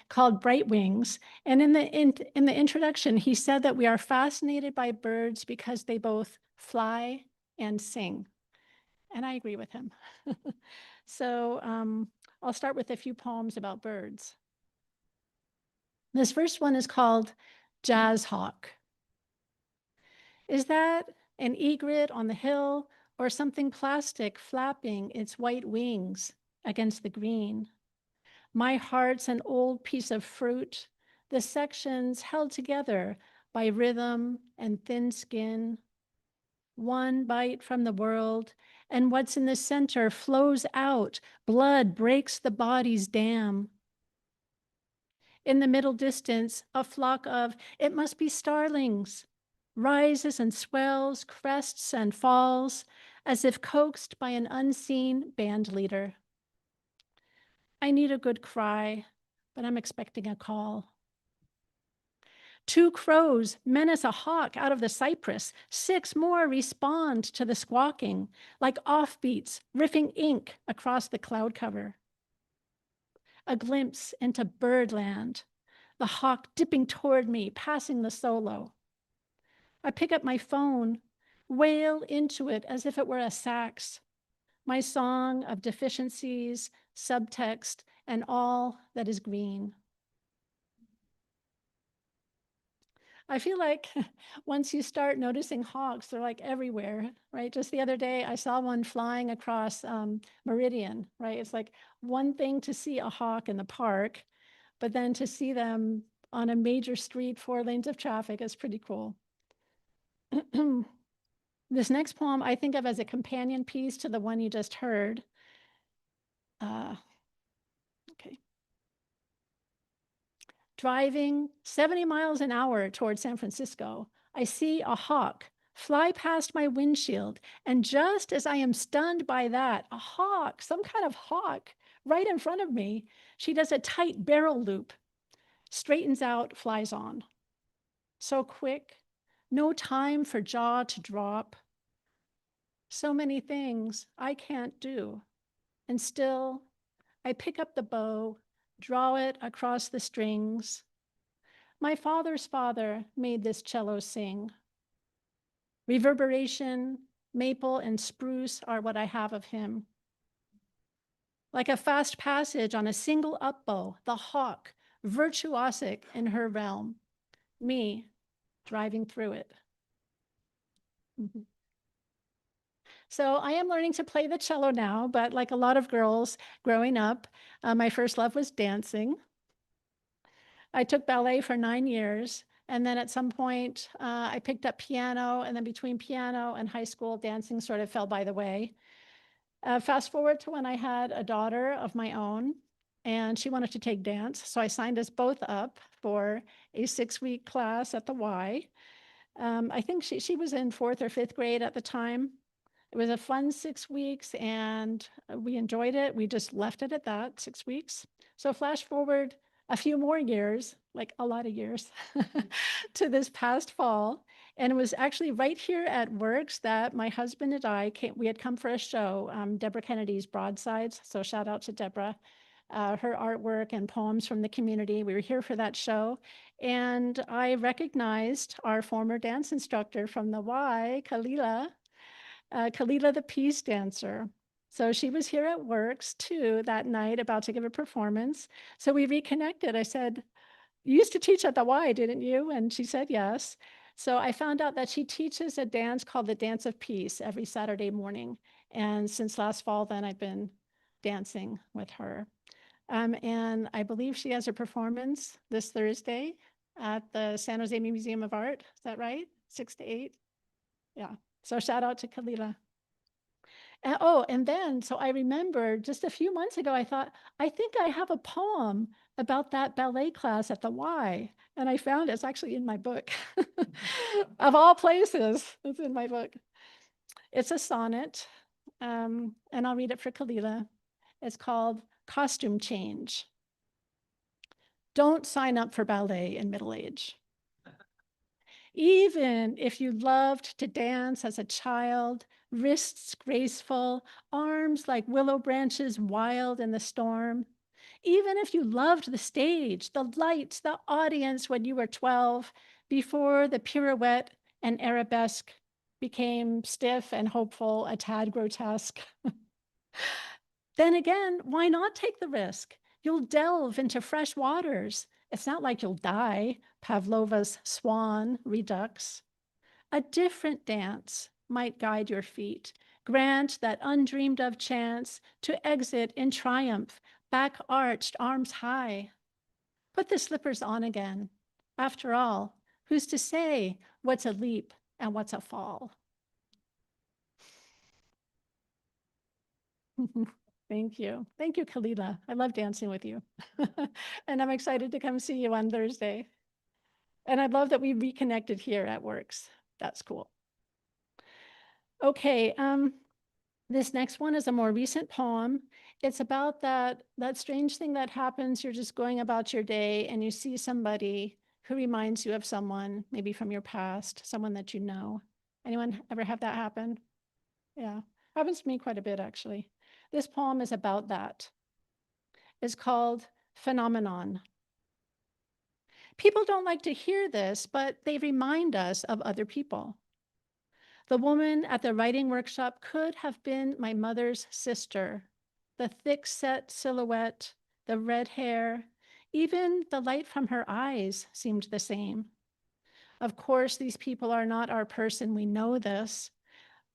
called Bright Wings. And in the introduction, he said that we are fascinated by birds because they both fly and sing. And I agree with him. So I'll start with a few poems about birds. This first one is called Jazz Hawk. Is that an egret on the hill or something plastic flapping its white wings against the green? My heart's an old piece of fruit, the sections held together by rhythm and thin skin. One bite from the world, and what's in the center flows out. Blood breaks the body's dam. In the middle distance, a flock of, it must be starlings, rises and swells, crests and falls, as if coaxed by an unseen band leader. I need a good cry, but I'm expecting a call. 2 crows menace a hawk out of the cypress. 6 more respond to the squawking, like offbeats, riffing ink across the cloud cover. A glimpse into birdland, the hawk dipping toward me, passing the solo. I pick up my phone. wail into it as if it were a sax, my song of deficiencies, subtext, and all that is green. I feel like once you start noticing hawks, they're like everywhere, right? Just the other day, I saw one flying across Meridian, right? It's like one thing to see a hawk in the park, but then to see them on a major street, 4 lanes of traffic is pretty cool. This next poem I think of as a companion piece to the one you just heard. Okay. Driving 70 miles an hour towards San Francisco, I see a hawk fly past my windshield. And just as I am stunned by that, a hawk, some kind of hawk, right in front of me, she does a tight barrel loop, straightens out, flies on. So quick, no time for jaw to drop. So many things I can't do. And still, I pick up the bow, draw it across the strings. My father's father made this cello sing. Reverberation, maple, and spruce are what I have of him. Like a fast passage on a single upbow, the hawk, virtuosic in her realm, me driving through it. So I am learning to play the cello now, but like a lot of girls growing up, my first love was dancing. I took ballet for 9 years. And then at some point, I picked up piano. And then between piano and high school, dancing sort of fell by the way. Fast forward to when I had a daughter of my own, and she wanted to take dance. So I signed us both up for a 6-week class at the Y. I think she was in 4th or 5th grade at the time. It was a fun 6 weeks, and we enjoyed it. We just left it at that, 6 weeks. So flash forward a few more years, like a lot of years, to this past fall. And it was actually right here at Works that my husband and I we had come for a show, Deborah Kennedy's Broadsides. So shout out to Deborah, her artwork and poems from the community. We were here for that show. And I recognized our former dance instructor from the Y, Kalila the peace dancer. So she was here at Works too that night, about to give a performance. So we reconnected. I said, "You used to teach at the Y, didn't you?" And she said yes. So I found out that she teaches a dance called the Dance of Peace every Saturday morning. And since last fall, then I've been dancing with her. And I believe she has a performance this Thursday at the San Jose Museum of Art. Is that right? 6 to 8? Yeah. So shout out to Kalila. And then, so I remember just a few months ago, I thought, I think I have a poem about that ballet class at the Y. And I found it's actually in my book. Of all places, it's in my book. It's a sonnet, and I'll read it for Kalila. It's called Costume Change. Don't sign up for ballet in middle age. Even if you loved to dance as a child, wrists graceful, arms like willow branches wild in the storm. Even if you loved the stage, the lights, the audience when you were 12, before the pirouette and arabesque became stiff and hopeful, a tad grotesque. Then again, why not take the risk? You'll delve into fresh waters. It's not like you'll die, Pavlova's swan redux. A different dance might guide your feet, grant that undreamed of chance to exit in triumph, back arched, arms high. Put the slippers on again. After all, who's to say what's a leap and what's a fall? Thank you. Thank you, Kalila. I love dancing with you. And I'm excited to come see you on Thursday. And I love that we reconnected here at Works. That's cool. Okay, this next one is a more recent poem. It's about that strange thing that happens. You're just going about your day and you see somebody who reminds you of someone, maybe from your past, someone that you know. Anyone ever have that happen? Yeah, happens to me quite a bit, actually. This poem is about that. It's called Phenomenon. People don't like to hear this, but they remind us of other people. The woman at the writing workshop could have been my mother's sister. The thick-set silhouette, the red hair, even the light from her eyes seemed the same. Of course, these people are not our person, we know this,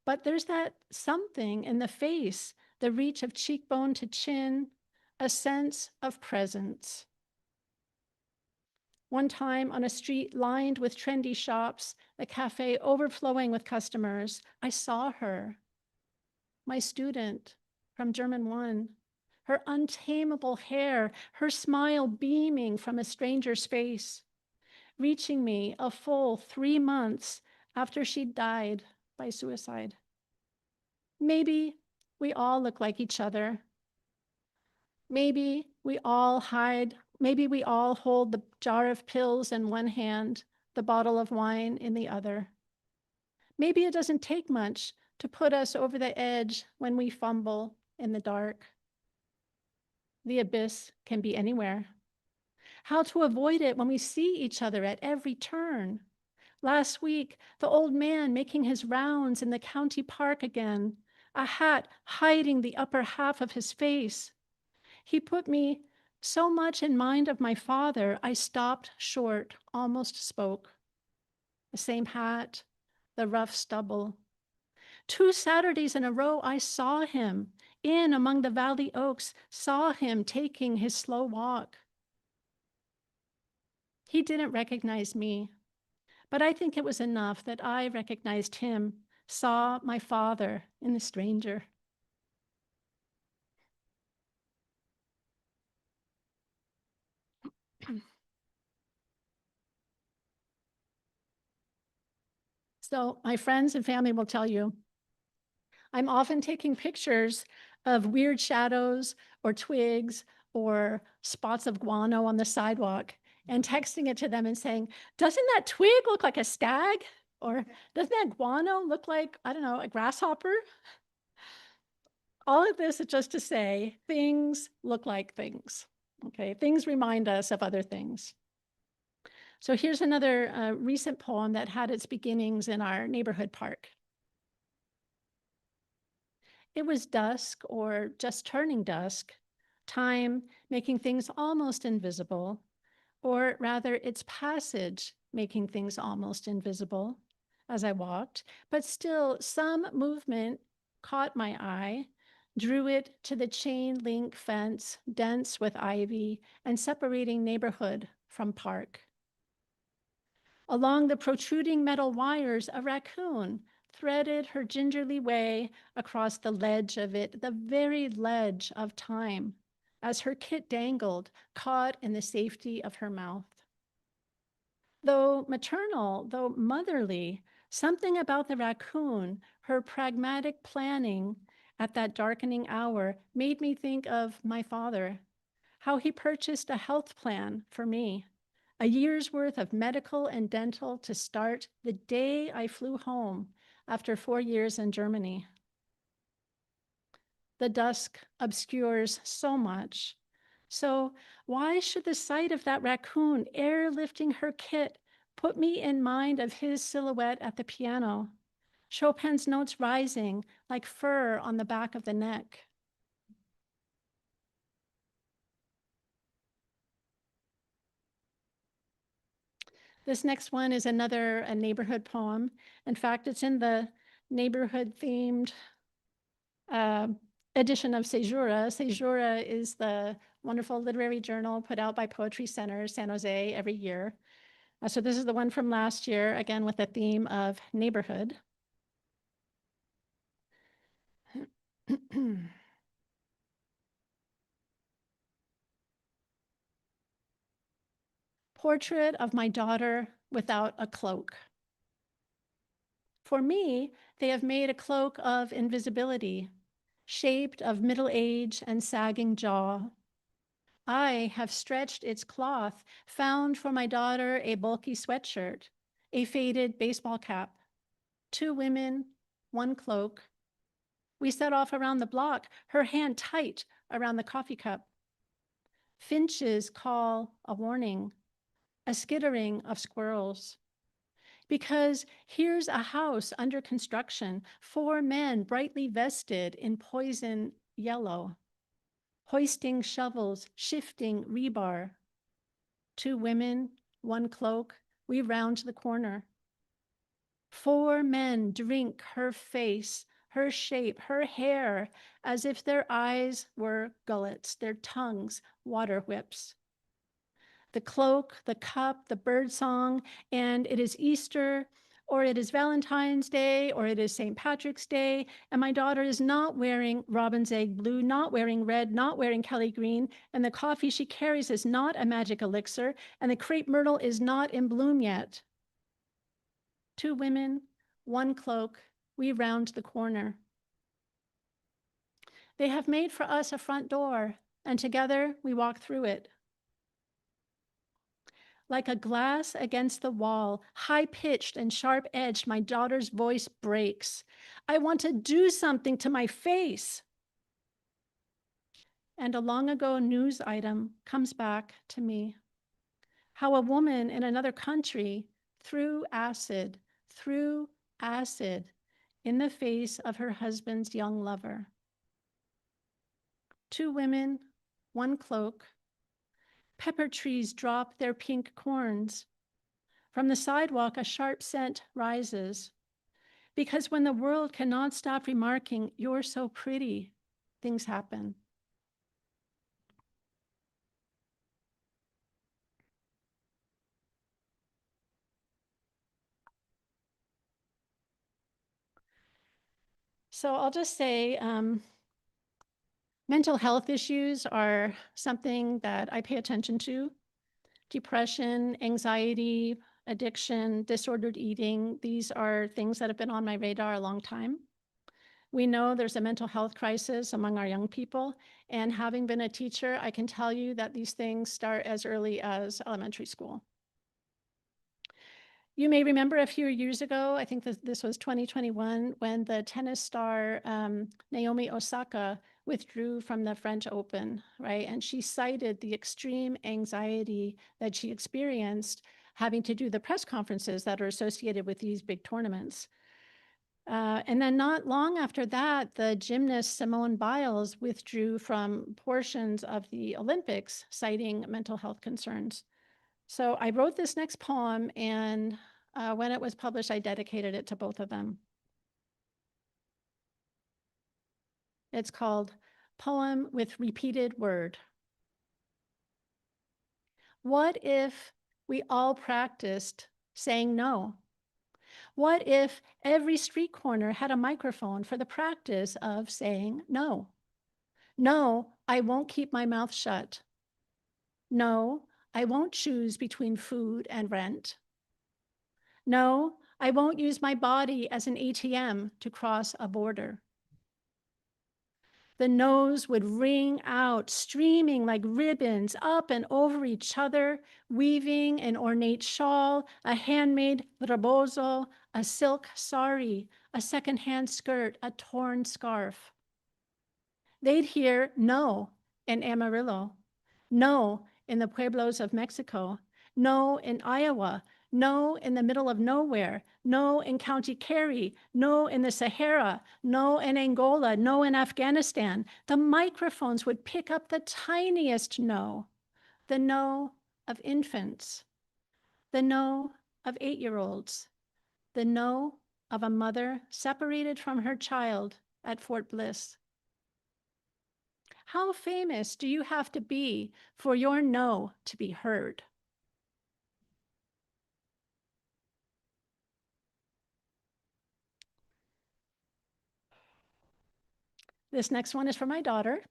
but there's that something in the face, the reach of cheekbone to chin, a sense of presence. One time on a street lined with trendy shops, the cafe overflowing with customers, I saw her, my student from German 1, her untamable hair, her smile beaming from a stranger's face, reaching me a full 3 months after she died by suicide. Maybe we all look like each other. Maybe we all hold the jar of pills in one hand, the bottle of wine in the other. Maybe it doesn't take much to put us over the edge when we fumble in the dark. The abyss can be anywhere. How to avoid it when we see each other at every turn. Last week, the old man making his rounds in the county park again, a hat hiding the upper half of his face. He put me so much in mind of my father, I stopped short, almost spoke. The same hat, the rough stubble. 2 Saturdays in a row, I saw him in among the valley oaks, saw him taking his slow walk. He didn't recognize me, but I think it was enough that I recognized him, saw my father in the stranger. So my friends and family will tell you, I'm often taking pictures of weird shadows or twigs or spots of guano on the sidewalk and texting it to them and saying, doesn't that twig look like a stag? Or doesn't that guano look like, I don't know, a grasshopper? All of this is just to say things look like things, okay? Things remind us of other things. So here's another recent poem that had its beginnings in our neighborhood park. It was dusk, or just turning dusk, time making things almost invisible, or rather its passage making things almost invisible as I walked, but still some movement caught my eye, drew it to the chain link fence, dense with ivy and separating neighborhood from park. Along the protruding metal wires, a raccoon threaded her gingerly way across the ledge of it, the very ledge of time, as her kit dangled, caught in the safety of her mouth. Though maternal, though motherly, something about the raccoon, her pragmatic planning at that darkening hour made me think of my father, how he purchased a health plan for me, a year's worth of medical and dental to start the day I flew home after 4 years in Germany. The dusk obscures so much. So why should the sight of that raccoon airlifting her kit put me in mind of his silhouette at the piano, Chopin's notes rising like fur on the back of the neck? This next one is another neighborhood poem. In fact, it's in the neighborhood-themed edition of Cejura. Cejura is the wonderful literary journal put out by Poetry Center, San Jose, every year. So this is the one from last year, again with the theme of neighborhood. Portrait of my daughter without a cloak. For me, they have made a cloak of invisibility, shaped of middle age and sagging jaw. I have stretched its cloth, found for my daughter a bulky sweatshirt, a faded baseball cap, 2 women, 1 cloak. We set off around the block, her hand tight around the coffee cup. Finches call a warning, a skittering of squirrels. Because here's a house under construction, 4 men brightly vested in poison yellow, hoisting shovels, shifting rebar. 2 women, 1 cloak, we round the corner. 4 men drink her face, her shape, her hair, as if their eyes were gullets, their tongues water whips. The cloak, the cup, the bird song, and it is Easter, or it is Valentine's Day, or it is St. Patrick's Day, and my daughter is not wearing robin's egg blue, not wearing red, not wearing Kelly green, and the coffee she carries is not a magic elixir, and the crepe myrtle is not in bloom yet. 2 women, 1 cloak, we round the corner. They have made for us a front door, and together we walk through it. Like a glass against the wall, high-pitched and sharp-edged, my daughter's voice breaks. I want to do something to my face. And a long ago news item comes back to me. How a woman in another country threw acid in the face of her husband's young lover. 2 women, 1 cloak. Pepper trees drop their pink corns. From the sidewalk, a sharp scent rises. Because when the world cannot stop remarking, "You're so pretty," things happen. So I'll just say, mental health issues are something that I pay attention to. Depression, anxiety, addiction, disordered eating, these are things that have been on my radar a long time. We know there's a mental health crisis among our young people, and having been a teacher, I can tell you that these things start as early as elementary school. You may remember a few years ago, I think this was 2021, when the tennis star Naomi Osaka withdrew from the French Open, right? And she cited the extreme anxiety that she experienced having to do the press conferences that are associated with these big tournaments. And then not long after that, the gymnast Simone Biles withdrew from portions of the Olympics, citing mental health concerns. So I wrote this next poem, and when it was published, I dedicated it to both of them. It's called Poem with Repeated Word. What if we all practiced saying no? What if every street corner had a microphone for the practice of saying no? No, I won't keep my mouth shut. No, I won't choose between food and rent. No, I won't use my body as an ATM to cross a border. The no's would ring out, streaming like ribbons up and over each other, weaving an ornate shawl, a handmade rebozo, a silk sari, a secondhand skirt, a torn scarf. They'd hear no in Amarillo, no in the pueblos of Mexico, no in Iowa, no in the middle of nowhere, no in County Kerry, no in the Sahara, no in Angola, no in Afghanistan. The microphones would pick up the tiniest no, the no of infants, the no of 8-year-olds, the no of a mother separated from her child at Fort Bliss. How famous do you have to be for your no to be heard? This next one is for my daughter.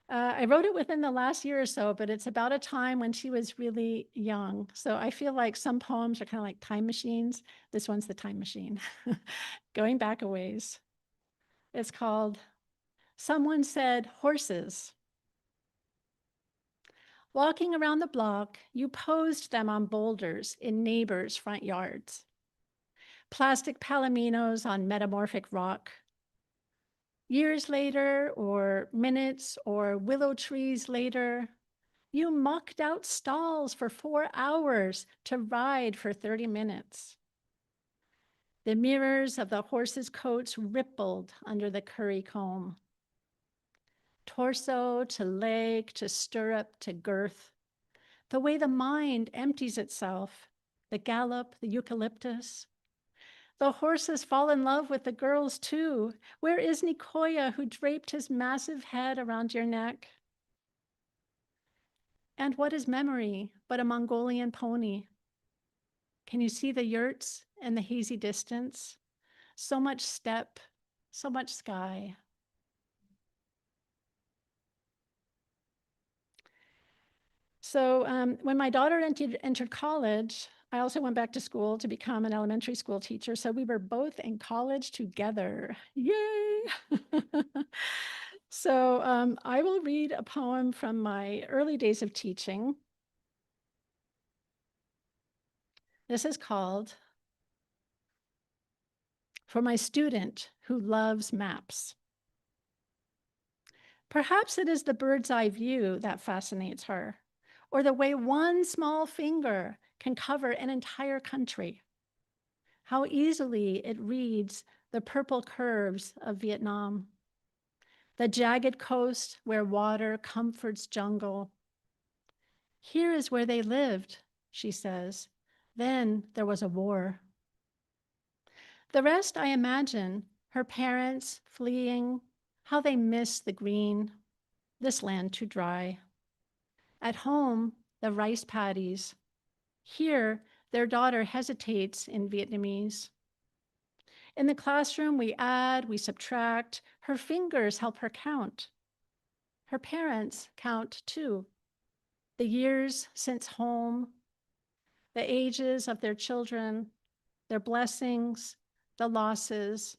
I wrote it within the last year or so, but it's about a time when she was really young. So I feel like some poems are kind of like time machines. This one's the time machine, going back a ways. It's called Someone Said Horses. Walking around the block, you posed them on boulders in neighbors' front yards. Plastic palominos on metamorphic rock. Years later, or minutes, or willow trees later, you mucked out stalls for 4 hours to ride for 30 minutes. The mirrors of the horses' coats rippled under the curry comb. Torso to leg to stirrup to girth, the way the mind empties itself, the gallop, the eucalyptus. The horses fall in love with the girls too. Where is Nicoya, who draped his massive head around your neck? And what is memory but a Mongolian pony? Can you see the yurts and the hazy distance? So much steppe, so much sky. So when my daughter entered college, I also went back to school to become an elementary school teacher. So we were both in college together. Yay! So I will read a poem from my early days of teaching. This is called For My Student Who Loves Maps. Perhaps it is the bird's eye view that fascinates her, or the way one small finger can cover an entire country. How easily it reads the purple curves of Vietnam, the jagged coast where water comforts jungle. Here is where they lived, she says. Then there was a war. The rest I imagine, her parents fleeing, how they miss the green, this land too dry. At home, the rice paddies. Here, their daughter hesitates in Vietnamese. In the classroom, we add, we subtract. Her fingers help her count. Her parents count too. The years since home, the ages of their children, their blessings, the losses,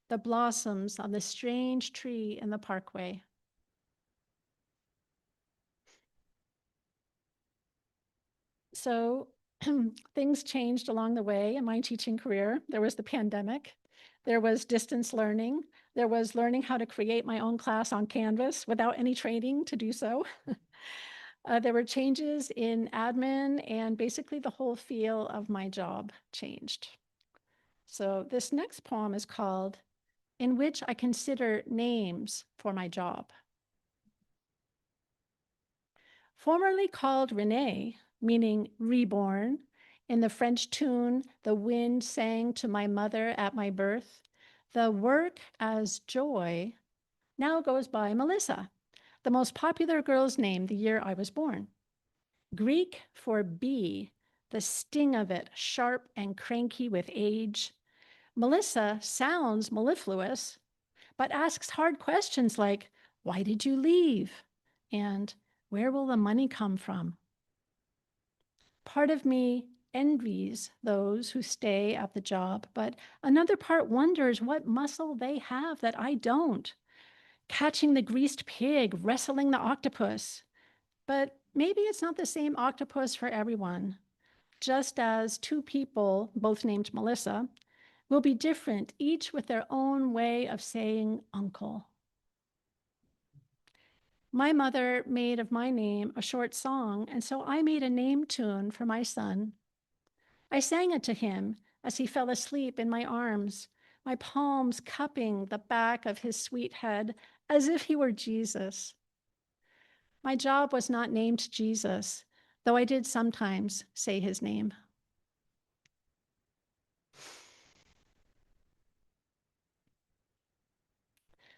the blossoms on the strange tree in the parkway. So things changed along the way in my teaching career. There was the pandemic. There was distance learning. There was learning how to create my own class on Canvas without any training to do so. There were changes in admin, and basically the whole feel of my job changed. So this next poem is called In Which I Consider Names for My Job. Formerly called Renée, meaning reborn, in the French tune, The Wind Sang to My Mother at My Birth, the work as Joy now goes by Melissa, the most popular girl's name the year I was born. Greek for bee, the sting of it, sharp and cranky with age. Melissa sounds mellifluous, but asks hard questions like, why did you leave? And where will the money come from? Part of me envies those who stay at the job, but another part wonders what muscle they have that I don't. Catching the greased pig, wrestling the octopus. But maybe it's not the same octopus for everyone. Just as two people, both named Melissa, will be different, each with their own way of saying uncle. My mother made of my name a short song, and so I made a name tune for my son. I sang it to him as he fell asleep in my arms, my palms cupping the back of his sweet head as if he were Jesus. My job was not named Jesus, though I did sometimes say his name.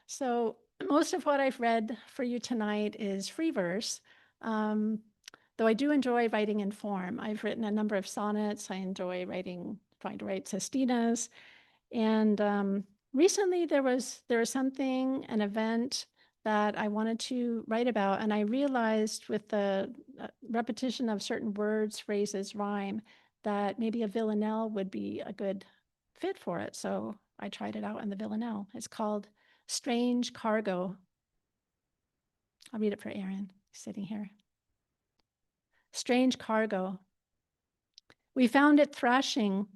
So most of what I've read for you tonight is free verse, though I do enjoy writing in form. I've written a number of sonnets. I enjoy trying to write sestinas. And recently there was an event that I wanted to write about, and I realized with the repetition of certain words, phrases, rhyme, that maybe a villanelle would be a good fit for it. So I tried it out in the villanelle. It's called Strange Cargo. I'll read it for Aaron, sitting here. Strange cargo. We found it thrashing,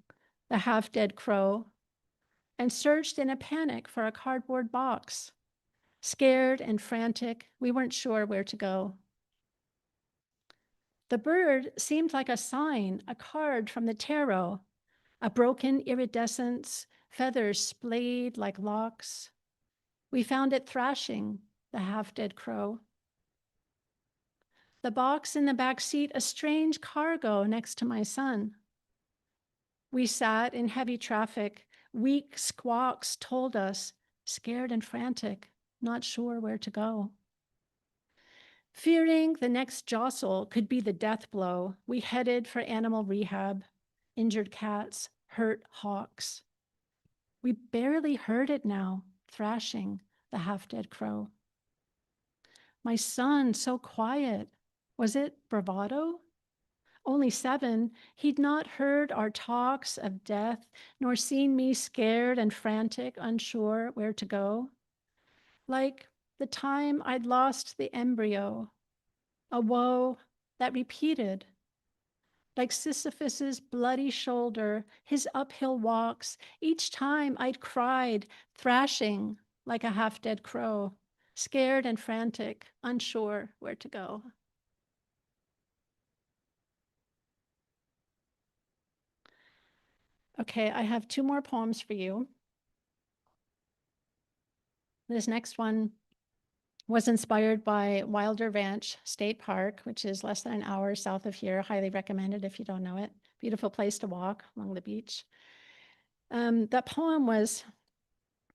the half-dead crow, and searched in a panic for a cardboard box. Scared and frantic, we weren't sure where to go. The bird seemed like a sign, a card from the tarot, a broken iridescence, feathers splayed like locks. We found it thrashing, the half-dead crow. The box in the back seat, a strange cargo next to my son. We sat in heavy traffic. Weak squawks told us, scared and frantic, not sure where to go. Fearing the next jostle could be the death blow, we headed for animal rehab, injured cats, hurt hawks. We barely heard it now, thrashing, the half-dead crow. My son, so quiet. Was it bravado? Only 7, he'd not heard our talks of death, nor seen me scared and frantic, unsure where to go. Like the time I'd lost the embryo, a woe that repeated. Like Sisyphus's bloody shoulder, his uphill walks, each time I'd cried, thrashing like a half-dead crow, scared and frantic, unsure where to go. Okay, I have 2 more poems for you. This next one was inspired by Wilder Ranch State Park, which is less than an hour south of here. Highly recommended if you don't know it. Beautiful place to walk along the beach. That poem was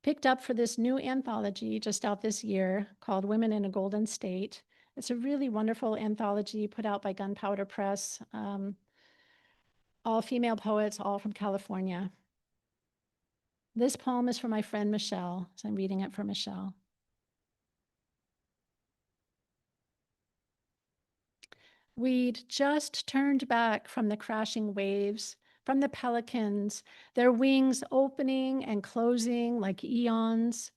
picked up for this new anthology just out this year called Women in a Golden State. It's a really wonderful anthology put out by Gunpowder Press. All female poets, all from California. This poem is for my friend Michelle, so I'm reading it for Michelle. We'd just turned back from the crashing waves, from the pelicans, their wings opening and closing like eons.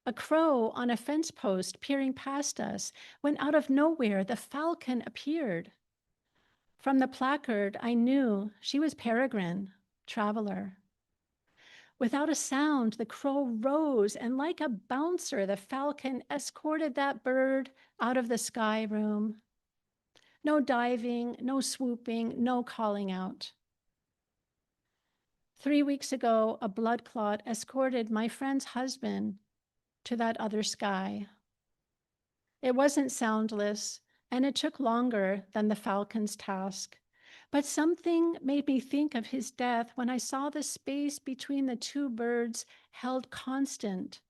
A crow on a fence post peering past us, when out of nowhere the falcon appeared. From the placard, I knew she was Peregrine, traveler. Without a sound, the crow rose, and like a bouncer, the falcon escorted that bird out of the sky room. No diving, no swooping, no calling out. 3 weeks ago, a blood clot escorted my friend's husband to that other sky. It wasn't soundless, and it took longer than the falcon's task. But something made me think of his death when I saw the space between the 2 birds held constant,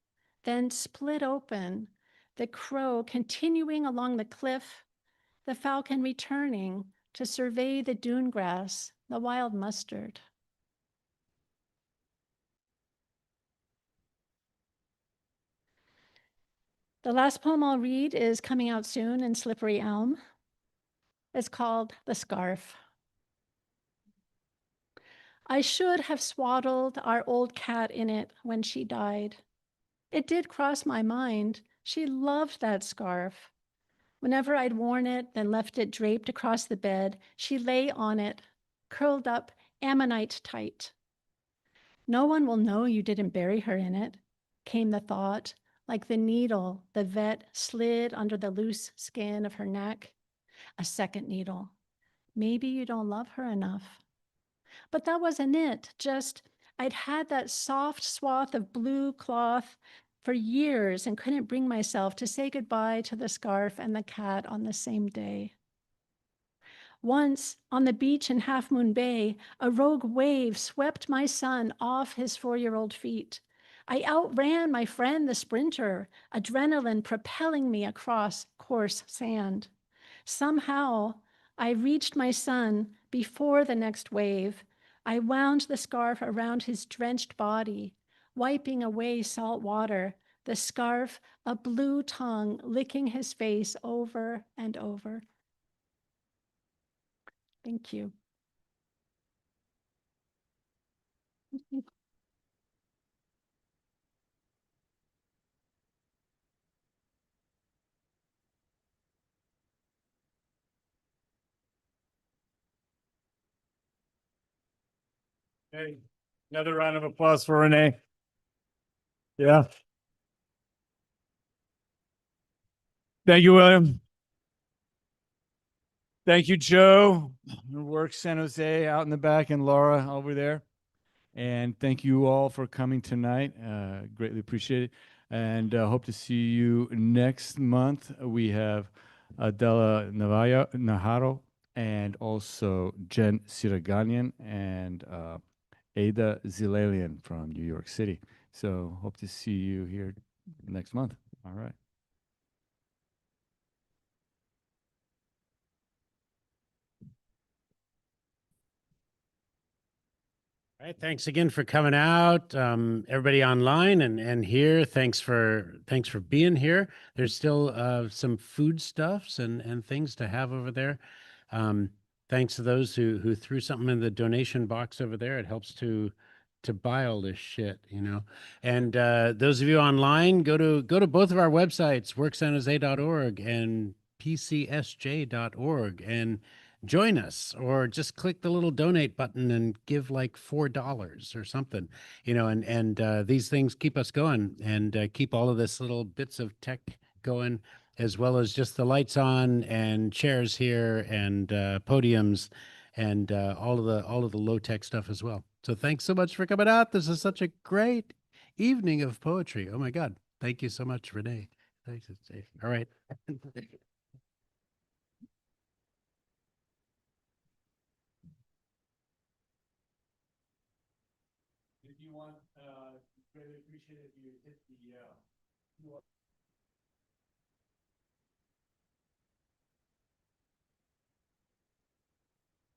then split open, the crow continuing along the cliff, the falcon returning to survey the dune grass, the wild mustard. The last poem I'll read is coming out soon in Slippery Elm. It's called The Scarf. I should have swaddled our old cat in it when she died. It did cross my mind. She loved that scarf. Whenever I'd worn it, then left it draped across the bed, she lay on it, curled up, ammonite tight. No one will know you didn't bury her in it, came the thought, like the needle the vet slid under the loose skin of her neck. A second needle. Maybe you don't love her enough. But that wasn't it. Just, I'd had that soft swath of blue cloth for years and couldn't bring myself to say goodbye to the scarf and the cat on the same day. Once, on the beach in Half Moon Bay, a rogue wave swept my son off his 4-year-old feet. I outran my friend, the sprinter, adrenaline propelling me across coarse sand. Somehow, I reached my son before the next wave. I wound the scarf around his drenched body, wiping away salt water, the scarf a blue tongue licking his face over and over. Thank you. Hey, another round of applause for Renee. Yeah. Thank you, William. Thank you, Joe. Who works San Jose out in the back, and Laura over there. And thank you all for coming tonight. Greatly appreciate it. And hope to see you next month. We have Adela Najarro and also Jen Siraganian and Ada Zilalian from New York City. So hope to see you here next month. All right. All right, thanks again for coming out. Everybody online and here, thanks for being here. There's still some foodstuffs and things to have over there. Thanks to those who threw something in the donation box over there. It helps to buy all this shit, you know. And those of you online, go to both of our websites, worksanjose.org and pcsj.org, and join us, or just click the little donate button and give like $4 or something, you know. And these things keep us going and keep all of this little bits of tech going, as well as just the lights on and chairs here and podiums and all of the low tech stuff as well. So thanks so much for coming out. This is such a great evening of poetry. Oh my God. Thank you so much, Renee. Thanks. All right. If you want, really appreciate it if you hit the